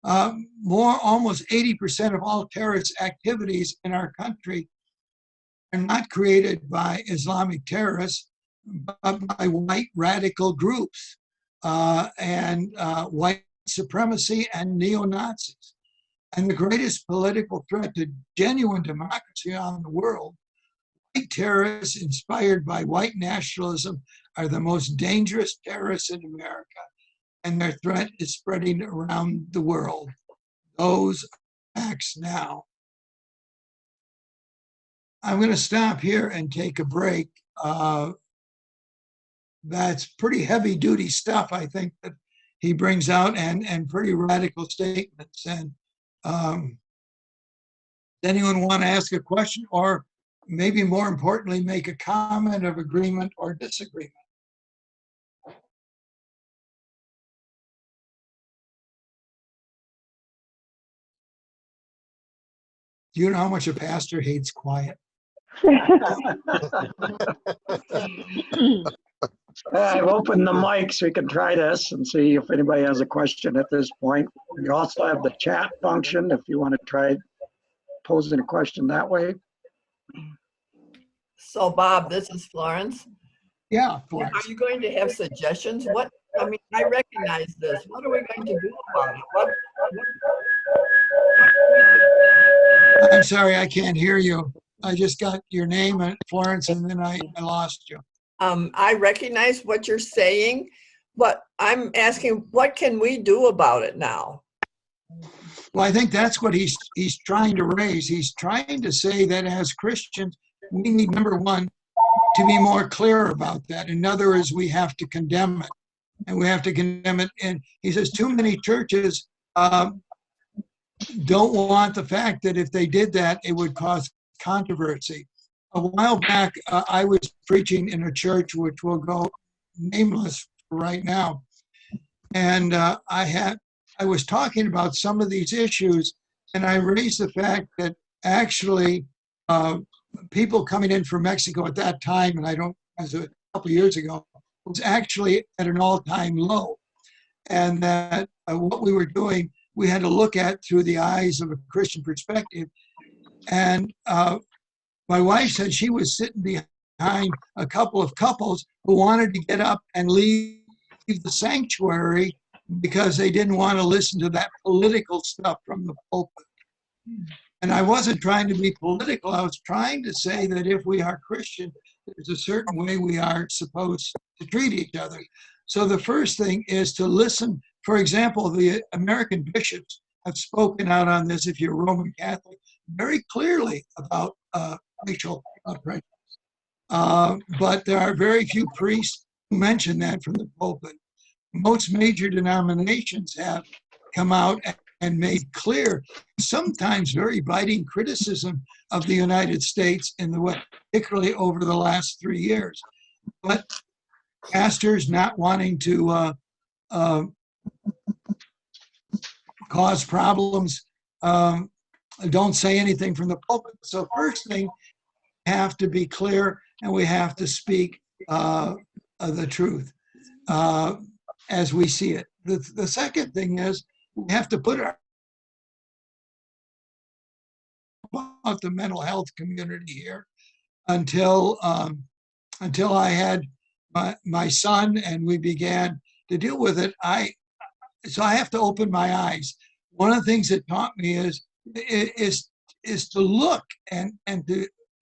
almost 80% of all terrorist activities in our country are not created by Islamic terrorists, but by white radical groups and white supremacy and neo-Nazis. And the greatest political threat to genuine democracy on the world, white terrorists inspired by white nationalism are the most dangerous terrorists in America, and their threat is spreading around the world. Those acts now. I'm going to stop here and take a break. That's pretty heavy duty stuff, I think, that he brings out, and pretty radical statements. And does anyone want to ask a question, or maybe more importantly, make a comment of agreement or disagreement? Do you know how much a pastor hates quiet? I've opened the mic so we can try this and see if anybody has a question at this point. You also have the chat function if you want to try posing a question that way. So Bob, this is Florence. Yeah. Are you going to have suggestions? I recognize this. What are we going to do about it? I'm sorry, I can't hear you. I just got your name, Florence, and then I lost you. I recognize what you're saying, but I'm asking, what can we do about it now? Well, I think that's what he's trying to raise. He's trying to say that as Christians, we need, number one, to be more clear about that. In other words, we have to condemn it. And we have to condemn it. And he says too many churches don't want the fact that if they did that, it would cause controversy. A while back, I was preaching in a church which will go nameless right now. And I was talking about some of these issues, and I raised the fact that actually people coming in from Mexico at that time, and as a couple of years ago, was actually at an all-time low. And that what we were doing, we had to look at through the eyes of a Christian perspective. And my wife said she was sitting behind a couple of couples who wanted to get up and leave the sanctuary because they didn't want to listen to that political stuff from the pulpit. And I wasn't trying to be political. I was trying to say that if we are Christian, there's a certain way we are supposed to treat each other. So the first thing is to listen. For example, the American bishops have spoken out on this, if you're Roman Catholic, very clearly about racial prejudice. But there are very few priests who mention that from the pulpit. Most major denominations have come out and made clear, sometimes very biting criticism of the United States in the West, particularly over the last 3 years. But pastors not wanting to cause problems don't say anything from the pulpit. So first thing, we have to be clear, and we have to speak the truth as we see it. The second thing is we have to put our about the mental health community here until I had my son and we began to deal with it. So I have to open my eyes. One of the things it taught me is to look and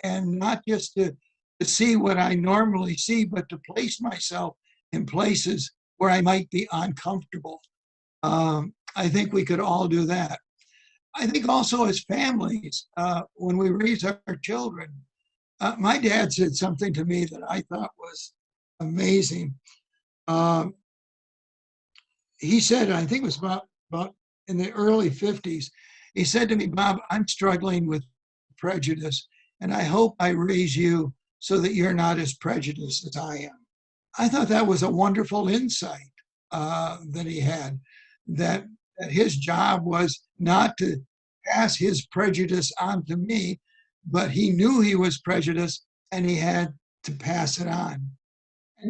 not just to see what I normally see, but to place myself in places where I might be uncomfortable. I think we could all do that. I think also as families, when we raise our children, my dad said something to me that I thought was amazing. He said, I think it was about in the early 50s, he said to me, Bob, I'm struggling with prejudice, and I hope I raise you so that you're not as prejudiced as I am. I thought that was a wonderful insight that he had, that his job was not to pass his prejudice on to me, but he knew he was prejudiced and he had to pass it on.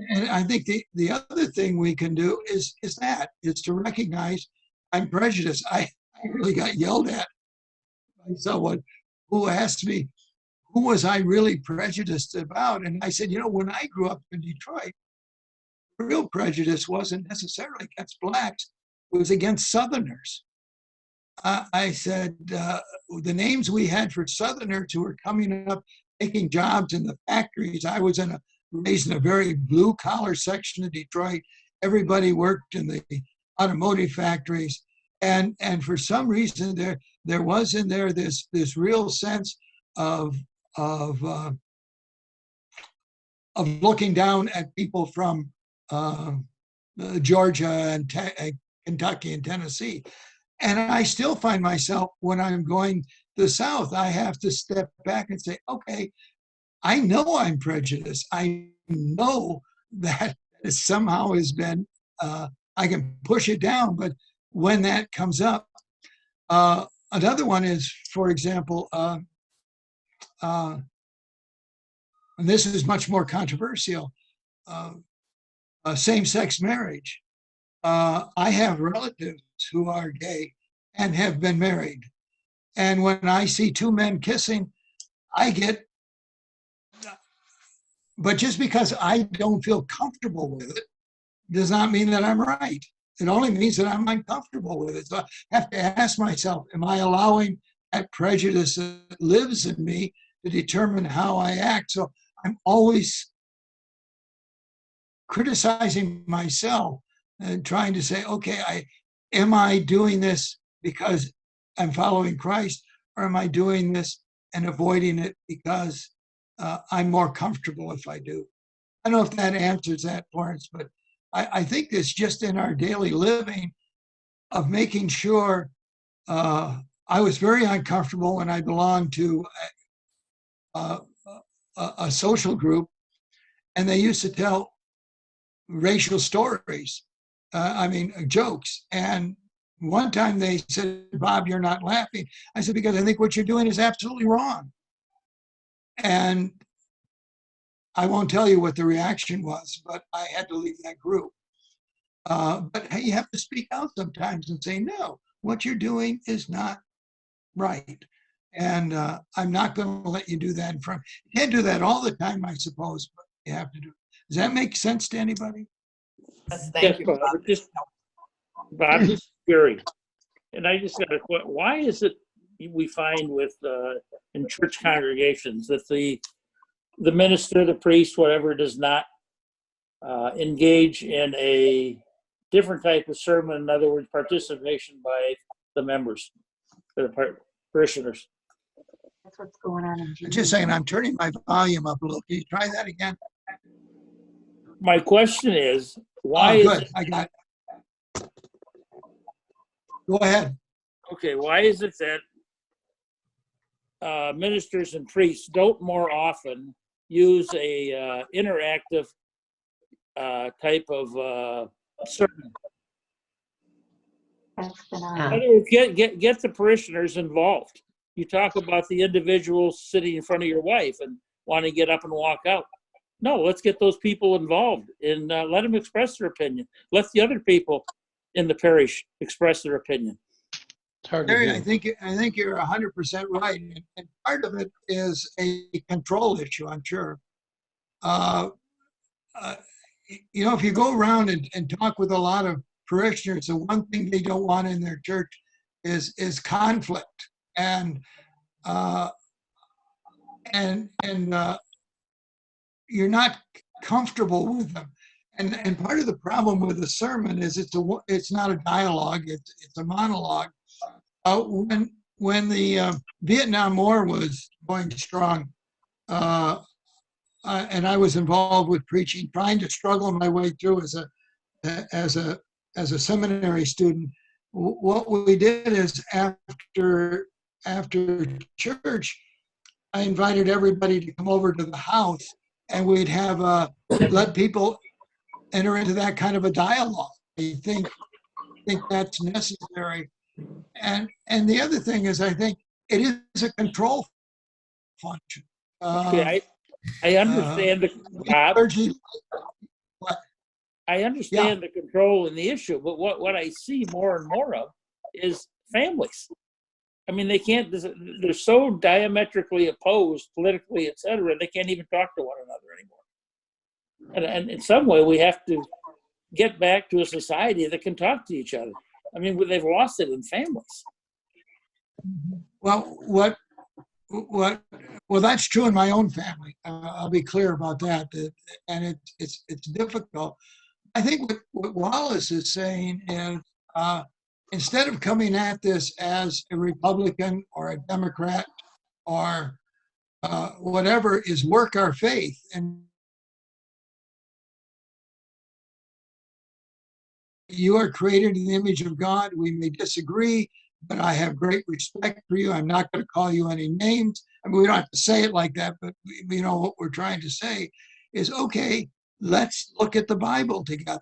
And I think the other thing we can do is to recognize I'm prejudiced. I really got yelled at by someone who asked me, who was I really prejudiced about? And I said, when I grew up in Detroit, real prejudice wasn't necessarily against blacks, it was against Southerners. I said, the names we had for Southerners who were coming up, taking jobs in the factories. I was raised in a very blue collar section of Detroit. Everybody worked in the automotive factories. And for some reason there was in there this real sense of looking down at people from Georgia and Kentucky and Tennessee. And I still find myself, when I'm going to the South, I have to step back and say, okay, I know I'm prejudiced. I know that it somehow has been, I can push it down, but when that comes up, another one is, for example, and this is much more controversial, same-sex marriage. I have relatives who are gay and have been married. And when I see two men kissing, I get, but just because I don't feel comfortable with it does not mean that I'm right. It only means that I'm uncomfortable with it. So I have to ask myself, am I allowing that prejudice that lives in me to determine how I act? So I'm always criticizing myself and trying to say, okay, am I doing this because I'm following Christ, or am I doing this and avoiding it because I'm more comfortable if I do? I don't know if that answers that, Florence, but I think it's just in our daily living of making sure. I was very uncomfortable when I belonged to a social group, and they used to tell racial stories, jokes. And one time they said, Bob, you're not laughing. I said, because I think what you're doing is absolutely wrong. And I won't tell you what the reaction was, but I had to leave that group. But you have to speak out sometimes and say, no, what you're doing is not right. And I'm not going to let you do that in front. You can't do that all the time, I suppose, but you have to do it. Does that make sense to anybody? Yes, thank you, Bob. Bob, this is Gary. And I just got a question. Why is it we find with in church congregations that the minister, the priest, whatever, does not engage in a different type of sermon, in other words, participation by the members, the parishioners? That's what's going on in June. Just saying, I'm turning my volume up a little. Can you try that again? My question is, why is good. it, I got it. Go ahead. okay, why is it that ministers and priests don't more often use a interactive type of sermon? That's been In on. other words, get the parishioners involved. You talk about the individual sitting in front of your wife and wanting to get up and walk out. No, let's get those people involved and let them express their opinion. Let the other people in the parish express their opinion. It's hard to Larry, do. I think you're 100% right. And part of it is a control issue, I'm sure. If you go around and talk with a lot of parishioners, the one thing they don't want in their church is conflict. And you're not comfortable with them. And part of the problem with the sermon is it's not a dialogue, it's a monologue. When the Vietnam War was going strong, and I was involved with preaching, trying to struggle my way through as a seminary student, what we did is after church, I invited everybody to come over to the house, and we'd have let people enter into that kind of a dialogue. I think that's necessary. And the other thing is, I think it is a control function. Okay, I understand, Bob. I understand the control and the issue, but what I see more and more of is families. I mean, they can't, they're so diametrically opposed politically, et cetera, they can't even talk to one another anymore. And in some way, we have to get back to a society that can talk to each other. I mean, they've lost it in families. Well, well, that's true in my own family. I'll be clear about that. And it's difficult. I think what Wallis is saying is, instead of coming at this as a Republican or a Democrat or whatever, is work our faith. And you are created in the image of God. We may disagree, but I have great respect for you. I'm not going to call you any names. I mean, we don't have to say it like that, but you know what we're trying to say is, okay, let's look at the Bible together.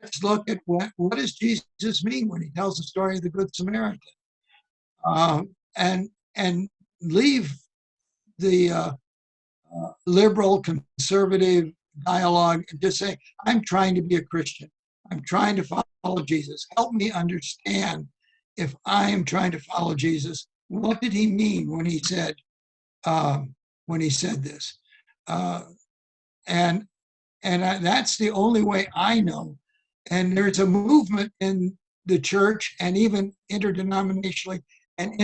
Let's look at what does Jesus mean when he tells the story of the Good Samaritan, and leave the liberal conservative dialogue and just say, I'm trying to be a Christian. I'm trying to follow Jesus. Help me understand, if I am trying to follow Jesus, what did he mean when he said this? And that's the only way I know. And there's a movement in the church and even interdenominationally and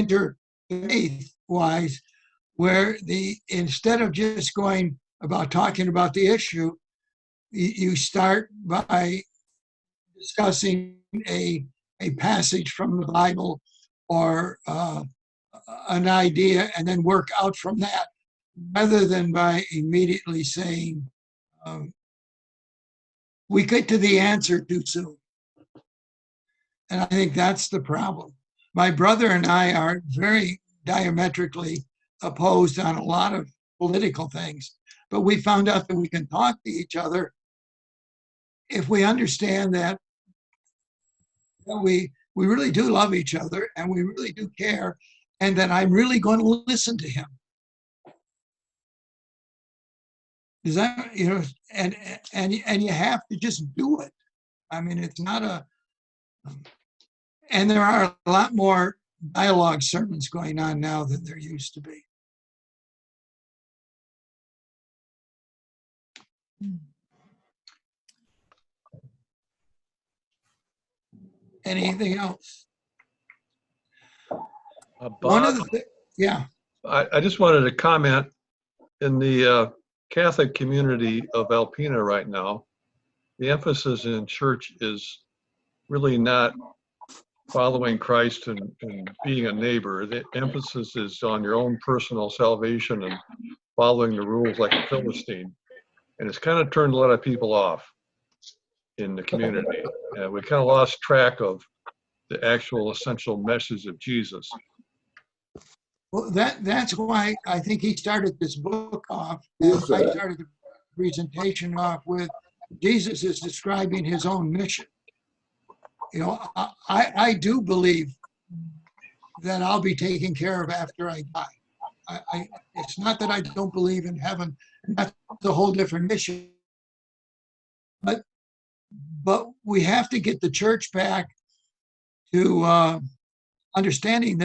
interfaith-wise, where instead of just going about talking about the issue, you start by discussing a passage from the Bible or an idea, and then work out from that, rather than by immediately saying, we get to the answer too soon. And I think that's the problem. My brother and I are very diametrically opposed on a lot of political things, but we found out that we can talk to each other if we understand that we really do love each other and we really do care, and that I'm really going to listen to him. Is that, you know, and you have to just do it. I mean, it's not and there are a lot more dialogue sermons going on now than there used to be. Anything else? Bob, yeah. I just wanted to comment, in the Catholic community of Alpena right now, the emphasis in church is really not following Christ and being a neighbor. The emphasis is on your own personal salvation and following the rules like a Philistine. And it's kind of turned a lot of people off in the community. And we kind of lost track of the actual essential message of Jesus. Well, that's why I think he started this book off. I started the presentation off with, Jesus is describing his own mission. You know, I do believe that I'll be taken care of after I die. It's not that I don't believe in heaven. That's a whole different issue. But we have to get the church back to understanding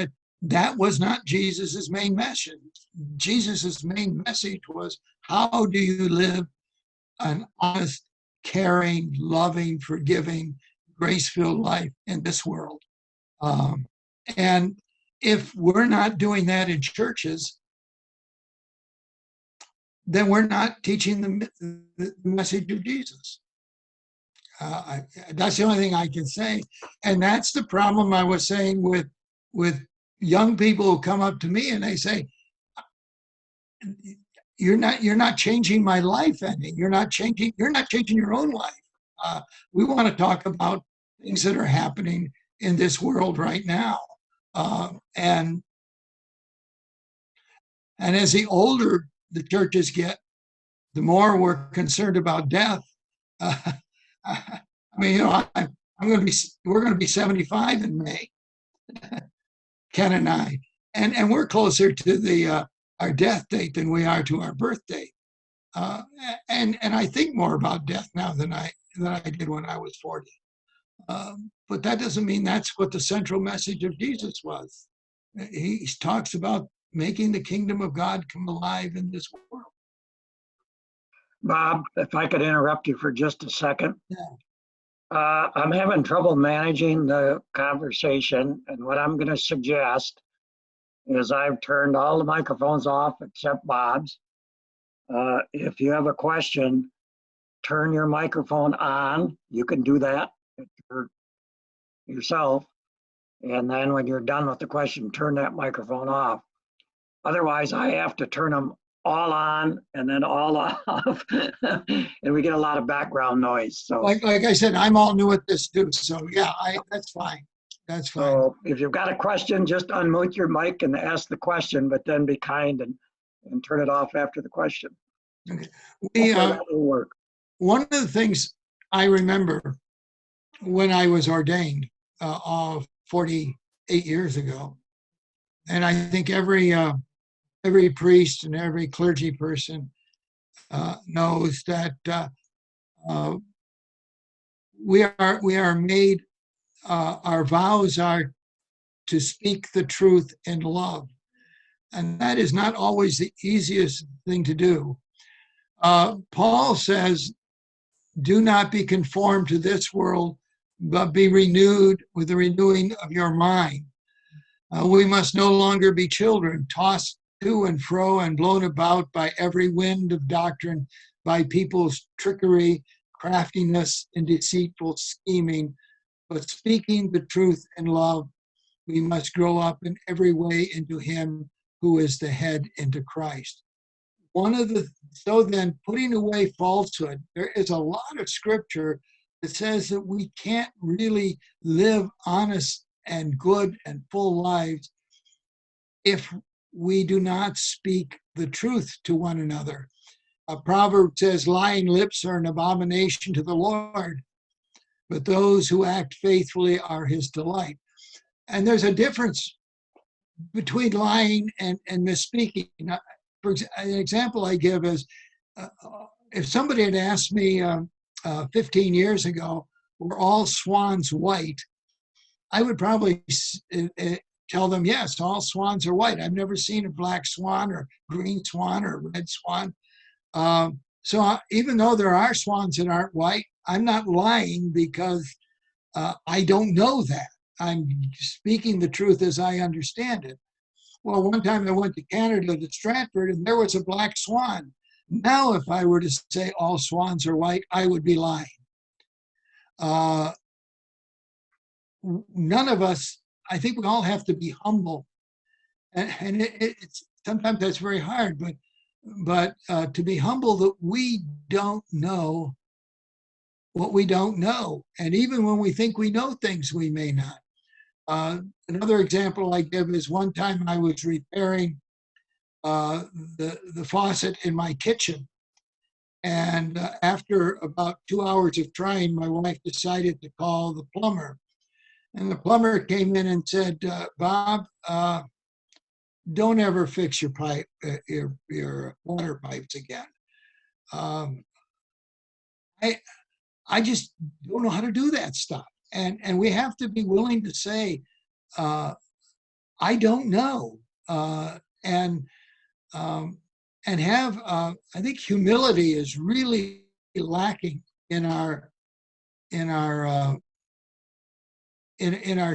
that was not Jesus's main message. Jesus's main message was, how do you live an honest, caring, loving, forgiving, grace-filled life in this world? And if we're not doing that in churches, then we're not teaching the message of Jesus. That's the only thing I can say. And that's the problem I was saying with young people who come up to me and they say, you're not changing my life any. You're not changing your own life. We want to talk about things that are happening in this world right now. And as the older the churches get, the more we're concerned about death. I mean, you know, we're going to be 75 in May, Ken and I, and we're closer to our death date than we are to our birth date. And I think more about death now than I than I did when I was 40. But that doesn't mean that's what the central message of Jesus was. He talks about making the kingdom of God come alive in this world. Bob, if I could interrupt you for just a second. Yeah. I'm having trouble managing the conversation, and what I'm going to suggest is I've turned all the microphones off except Bob's. If you have a question, turn your microphone on. You can do that yourself. And then when you're done with the question, turn that microphone off. Otherwise, I have to turn them all on and then all off. And we get a lot of background noise. So, Like I said, I'm all new at this too. So yeah, that's fine. That's fine. so if you've got a question, just unmute your mic and ask the question, but then be kind and turn it off after the question. Okay. Hopefully that will work. One of the things I remember when I was ordained 48 years ago, and I think every priest and every clergy person knows that we are made. Our vows are to speak the truth in love, and that is not always the easiest thing to do. Paul says, "Do not be conformed to this world, but be renewed with the renewing of your mind." We must no longer be children, tossed to and fro and blown about by every wind of doctrine, by people's trickery, craftiness, and deceitful scheming, but speaking the truth in love, we must grow up in every way into him who is the head, into Christ. So then, putting away falsehood, there is a lot of scripture that says that we can't really live honest and good and full lives if we do not speak the truth to one another. A proverb says, "Lying lips are an abomination to the Lord, but those who act faithfully are his delight." And there's a difference between lying and misspeaking. For an example I give is, if somebody had asked me 15 years ago, were all swans white? I would probably tell them, yes, all swans are white. I've never seen a black swan or green swan or red swan. So even though there are swans that aren't white, I'm not lying because I don't know that. I'm speaking the truth as I understand it. Well, one time I went to Canada to Stratford and there was a black swan. Now, if I were to say all swans are white, I would be lying. None of us, I think we all have to be humble. And it's sometimes that's very hard, but to be humble that we don't know what we don't know. And even when we think we know things, we may not. Another example I give is one time I was repairing the faucet in my kitchen. And after about 2 hours of trying, my wife decided to call the plumber. And the plumber came in and said, "Bob, don't ever fix your pipe, your water pipes again. I just don't know how to do that stuff." And we have to be willing to say, I don't know, and have. I think humility is really lacking in our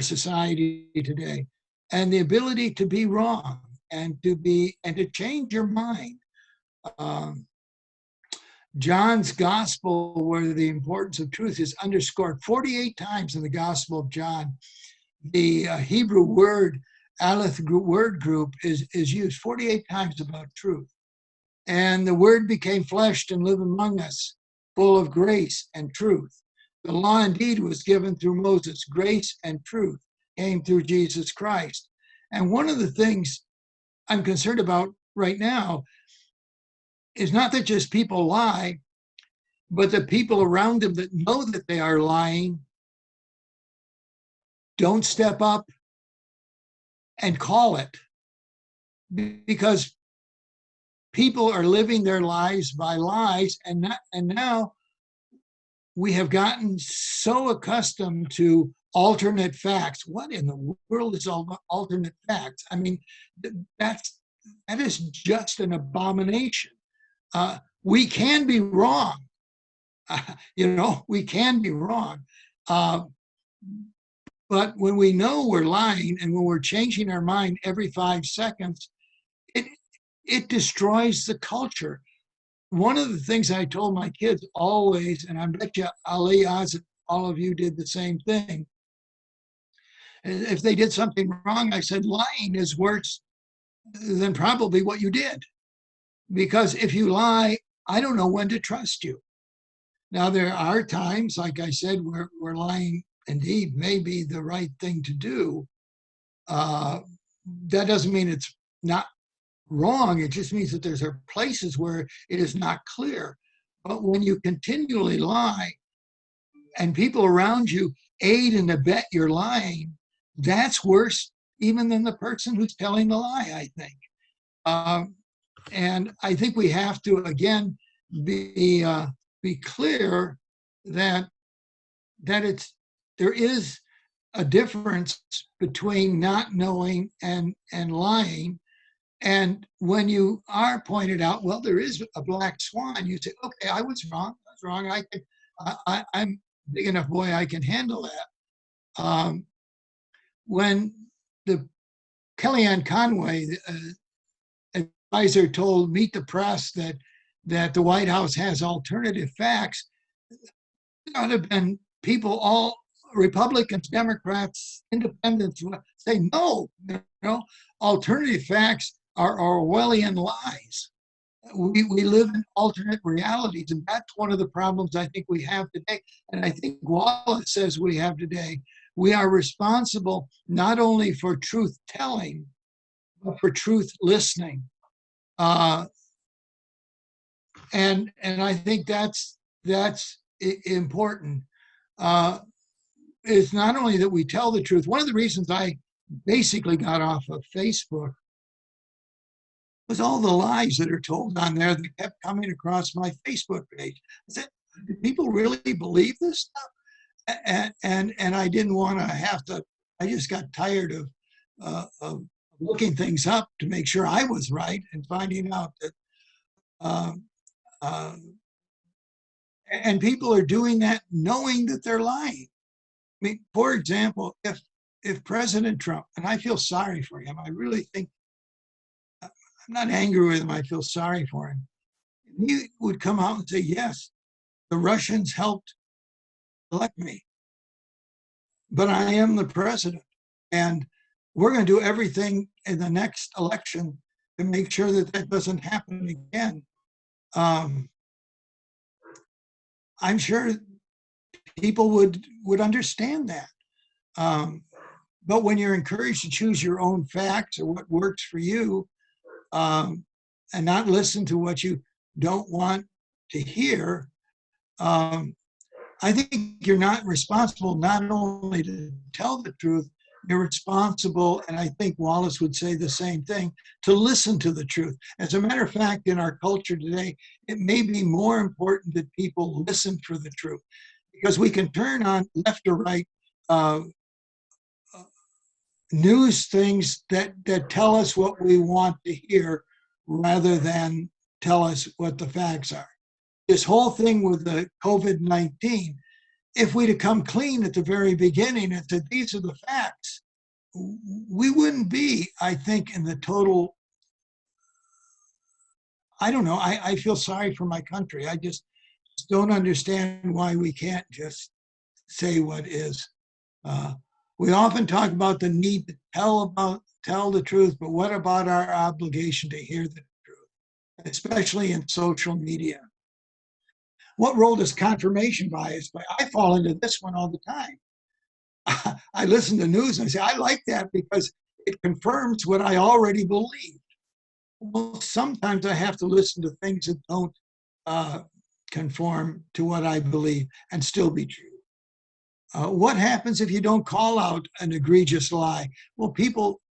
society today, and the ability to be wrong and to change your mind. John's gospel, where the importance of truth is underscored 48 times in the Gospel of John. The Hebrew word, Aleph word group, is used 48 times about truth. And the word became flesh and lived among us, full of grace and truth. The law indeed was given through Moses. Grace and truth came through Jesus Christ. And one of the things I'm concerned about right now is not that just people lie, but the people around them that know that they are lying don't step up and call it, because people are living their lives by lies, and now we have gotten so accustomed to alternate facts. What in the world is alternate facts? I mean, that is just an abomination. We can be wrong. We can be wrong. But when we know we're lying and when we're changing our mind every 5 seconds, it destroys the culture. One of the things I told my kids always, and I bet you Ali Oz, all of you did the same thing. If they did something wrong, I said, lying is worse than probably what you did. Because if you lie, I don't know when to trust you. Now, there are times, like I said, where lying indeed may be the right thing to do. That doesn't mean it's not wrong. It just means that there's places where it is not clear. But when you continually lie and people around you aid and abet your lying, that's worse even than the person who's telling the lie, I think. And I think we have to, again, be clear that there is a difference between not knowing and lying. And when you are pointed out, well, there is a black swan, you say, okay, I was wrong. I'm big enough boy, I can handle that. When the Kellyanne Conway advisor told Meet the Press that the White House has alternative facts, there ought to have been people, all Republicans, Democrats, independents, say no. Alternative facts are Orwellian lies. We live in alternate realities, and that's one of the problems I think we have today. And I think Wallis says we have today. We are responsible not only for truth telling, but for truth listening. And I think that's important. It's not only that we tell the truth. One of the reasons I basically got off of Facebook was all the lies that are told on there that kept coming across my Facebook page. I said, do people really believe this stuff? And I didn't want to have to. I just got tired of looking things up to make sure I was right and finding out that. And people are doing that knowing that they're lying. I mean, for example, if President Trump, and I feel sorry for him, I really think, I'm not angry with him, I feel sorry for him. He would come out and say, yes, the Russians helped elect me, but I am the president. And we're going to do everything in the next election to make sure that that doesn't happen again. I'm sure people would understand that. But when you're encouraged to choose your own facts or what works for you, and not listen to what you don't want to hear, I think you're not responsible not only to tell the truth, you're responsible, and I think Wallis would say the same thing, to listen to the truth. As a matter of fact, in our culture today, it may be more important that people listen for the truth, because we can turn on left or right news things that tell us what we want to hear rather than tell us what the facts are. This whole thing with the COVID-19, if we'd have come clean at the very beginning and said, these are the facts, we wouldn't be, I think, in the total, I don't know, I feel sorry for my country. I just don't understand why we can't just say what is. We often talk about the need to tell the truth, but what about our obligation to hear the truth, especially in social media? What role does confirmation bias play? I fall into this one all the time. I listen to news and I say, I like that because it confirms what I already believed. Well, sometimes I have to listen to things that don't conform to what I believe and still be true. What happens if you don't call out an egregious lie? Well, people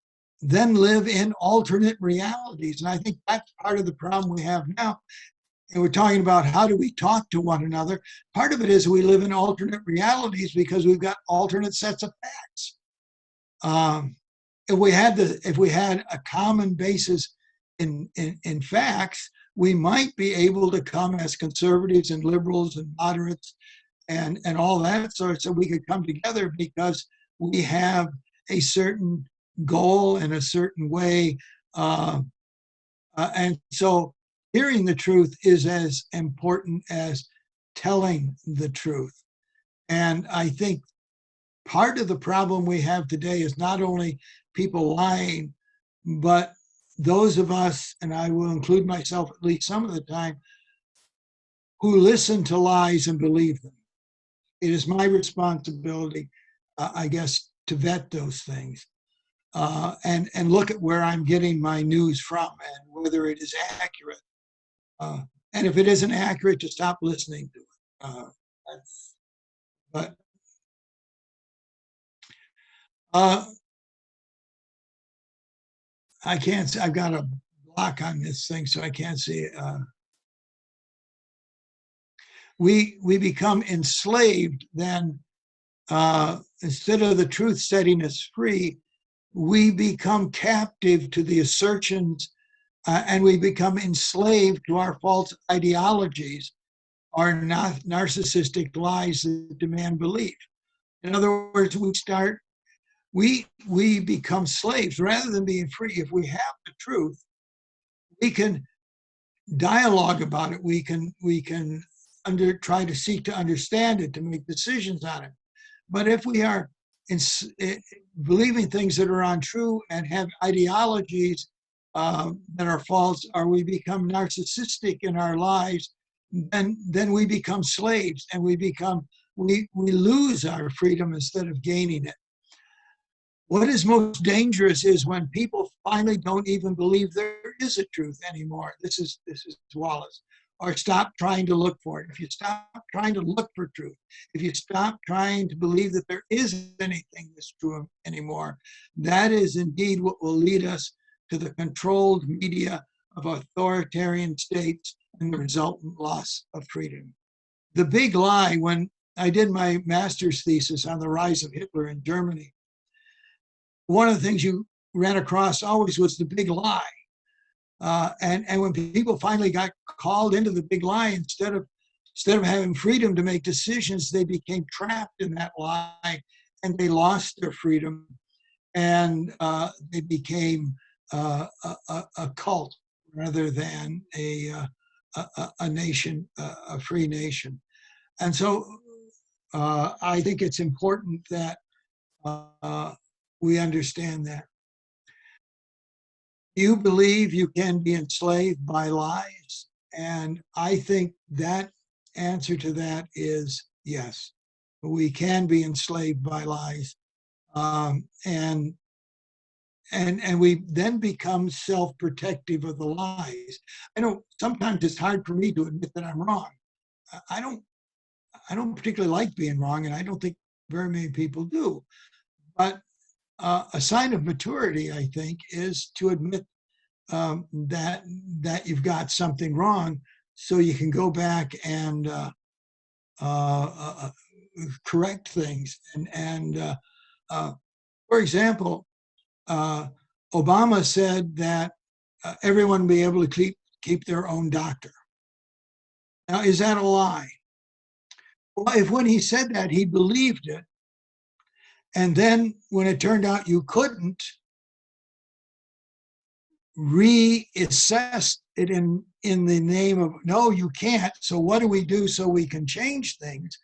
then live in alternate realities. And I think that's part of the problem we have now. and we're talking about how do we talk to one another. Part of it is we live in alternate realities because we've got alternate sets of facts. If we had a common basis in facts, we might be able to come as conservatives and liberals and moderates and all that sort, so we could come together because we have a certain goal and a certain way. And so hearing the truth is as important as telling the truth. And I think part of the problem we have today is not only people lying, but those of us, and I will include myself at least some of the time, who listen to lies and believe them. It is my responsibility, I guess, to vet those things and look at where I'm getting my news from and whether it is accurate. And if it isn't accurate, to stop listening to it. But I can't see, I've got a block on this thing, so I can't see it. We become enslaved then. Instead of the truth setting us free, we become captive to the assertions and we become enslaved to our false ideologies, our narcissistic lies that demand belief. In other words, we become slaves rather than being free. If we have the truth, we can dialogue about it. We can try to seek to understand it, to make decisions on it. But if we are believing things that are untrue and have ideologies that are false, or we become narcissistic in our lives, then we become slaves, and we lose our freedom instead of gaining it. What is most dangerous is when people finally don't even believe there is a truth anymore. This is Wallis. Or stop trying to look for it. If you stop trying to look for truth, if you stop trying to believe that there is anything that's true anymore, that is indeed what will lead us to the controlled media of authoritarian states and the resultant loss of freedom. The big lie, when I did my master's thesis on the rise of Hitler in Germany, one of the things you ran across always was the big lie. And when people finally got called into the big lie, instead of having freedom to make decisions, they became trapped in that lie, and they lost their freedom, and they became a cult rather than a nation, a free nation. And so I think it's important that we understand that. You believe you can be enslaved by lies? And I think that answer to that is yes. We can be enslaved by lies. And we then become self-protective of the lies. I know sometimes it's hard for me to admit that I'm wrong. I don't particularly like being wrong, and I don't think very many people do. But a sign of maturity, I think, is to admit that you've got something wrong, so you can go back and correct things. And for example, Obama said that everyone will be able to keep their own doctor. Now, is that a lie? Well, if when he said that, he believed it, and then when it turned out you couldn't, reassess it in the name of, no, you can't, so what do we do so we can change things?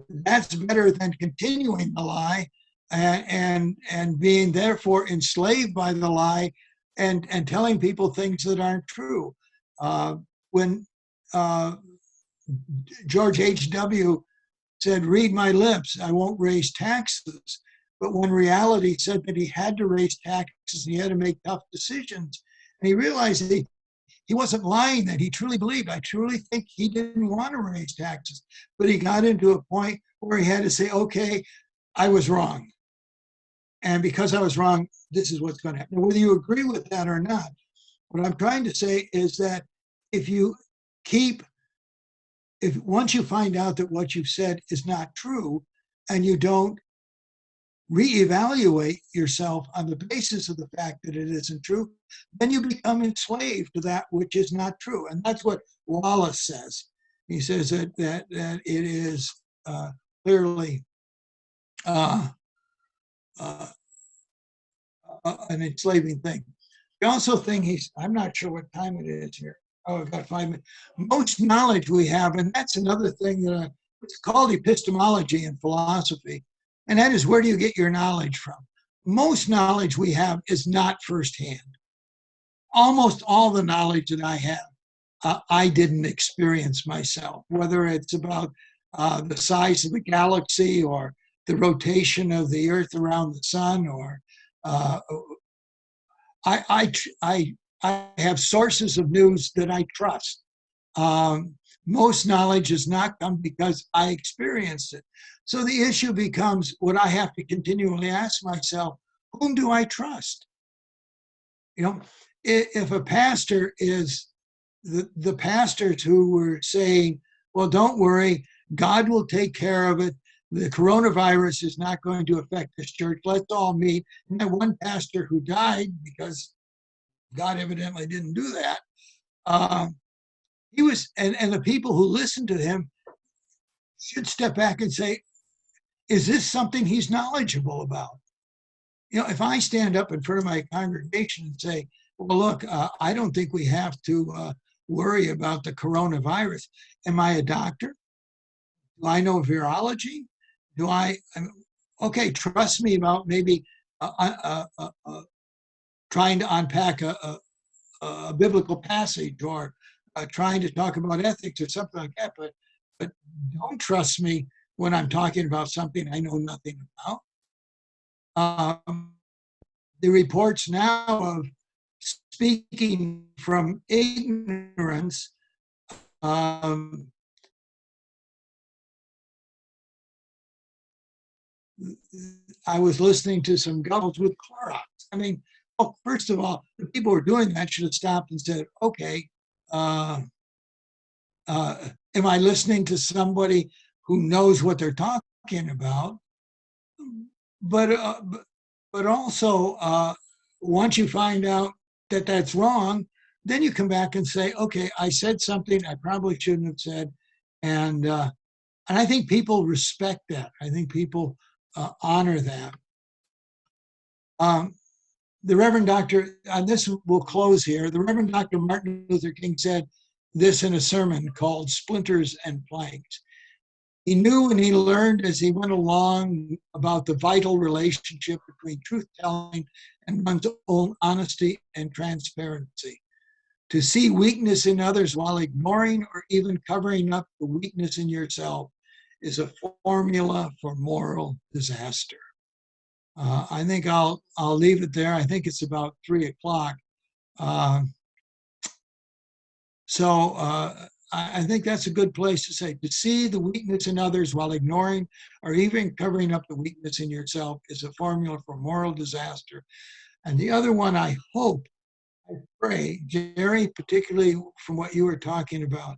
That's better than continuing the lie and being therefore enslaved by the lie and telling people things that aren't true. When George H.W. said, read my lips, I won't raise taxes. But when reality said that he had to raise taxes and he had to make tough decisions, and he realized that he wasn't lying, that he truly believed. I truly think he didn't want to raise taxes, but he got into a point where he had to say, okay, I was wrong. And because I was wrong, this is what's going to happen. Whether you agree with that or not, what I'm trying to say is that if you once you find out that what you've said is not true and you don't reevaluate yourself on the basis of the fact that it isn't true, then you become enslaved to that which is not true. And that's what Wallis says. He says that it is clearly an enslaving thing. The also thing I'm not sure what time it is here. Oh, I've got 5 minutes. Most knowledge we have, and that's another thing that it's called epistemology in philosophy, and that is, where do you get your knowledge from? Most knowledge we have is not firsthand. Almost all the knowledge that I have, I didn't experience myself, whether it's about the size of the galaxy or the rotation of the Earth around the sun, or I have sources of news that I trust. Most knowledge has not come because I experienced it. So the issue becomes what I have to continually ask myself: whom do I trust? You know, if a pastor is the pastors who were saying, well, don't worry, God will take care of it. The coronavirus is not going to affect this church. Let's all meet. And then one pastor who died because God evidently didn't do that. He was, and the people who listened to him should step back and say, is this something he's knowledgeable about? You know, if I stand up in front of my congregation and say, well, look, I don't think we have to worry about the coronavirus. Am I a doctor? Do I know virology? Okay, trust me about maybe trying to unpack a biblical passage, or trying to talk about ethics or something like that, but don't trust me when I'm talking about something I know nothing about. The reports now of speaking from ignorance, I was listening to some girls with Clorox. I mean, first of all, the people who are doing that should have stopped and said, okay, am I listening to somebody who knows what they're talking about? But also, once you find out that that's wrong, then you come back and say, okay, I said something I probably shouldn't have said. And I think people respect that. I think people honor that. The Reverend Dr., and this will close here, the Reverend Dr. Martin Luther King said this in a sermon called Splinters and Planks. He knew and he learned as he went along about the vital relationship between truth-telling and one's own honesty and transparency. To see weakness in others while ignoring or even covering up the weakness in yourself is a formula for moral disaster. I think I'll leave it there. I think it's about 3 o'clock. I think that's a good place to say, to see the weakness in others while ignoring or even covering up the weakness in yourself is a formula for moral disaster. And the other one, I hope, I pray, Jerry, particularly from what you were talking about,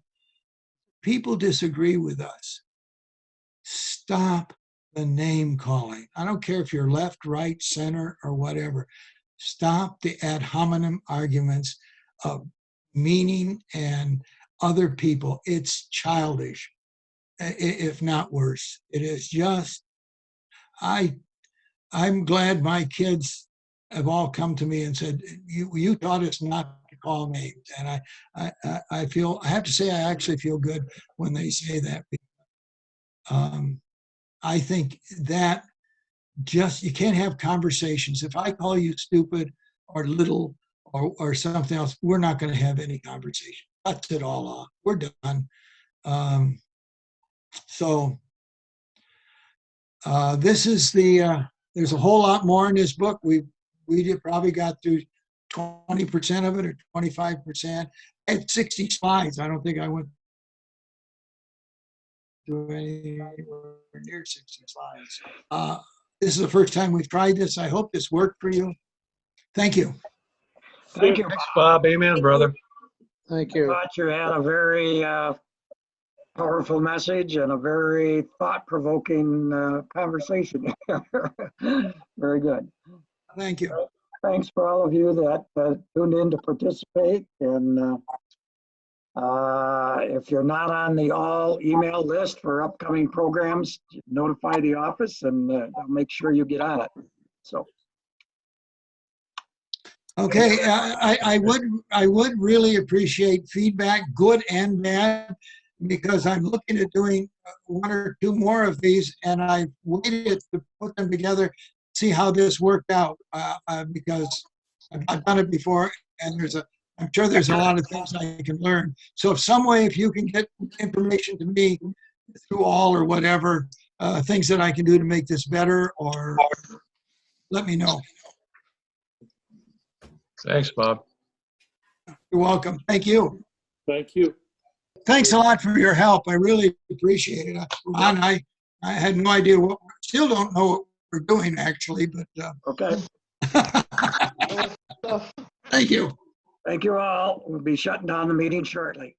people disagree with us. Stop the name calling. I don't care if you're left, right, center, or whatever. Stop the ad hominem arguments of meaning and other people. It's childish, if not worse. It is just, I'm glad my kids have all come to me and said, you taught us not to call names. And I feel, I have to say, I actually feel good when they say that. I think that just, you can't have conversations. If I call you stupid or little or something else, we're not going to have any conversation. Cuts it all off. We're done. This is there's a whole lot more in this book. We probably got through 20% of it or 25%. I had 60 slides. I don't think I went through anywhere near 60 slides. This is the first time we've tried this. I hope this worked for you. Thank you. Thank you. Thanks, Bob. Amen, brother. Thank I you. thought you had a very powerful message and a very thought-provoking conversation. Very good. Thank you. Thanks for all of you that tuned in to participate. And if you're not on the all email list for upcoming programs, notify the office and I'll make sure you get on it. So. Okay, I would really appreciate feedback, good and bad, because I'm looking at doing one or two more of these, and I waited to put them together, see how this worked out, because I've done it before, and I'm sure there's a lot of things I can learn. So if you can get information to me through all or whatever, things that I can do to make this better, or let me know. Thanks, Bob. You're welcome. Thank you. Thank you. Thanks a lot for your help. I really appreciate it. Ron, I had no idea still don't know what we're doing actually, but Okay. thank you. Thank you all. We'll be shutting down the meeting shortly.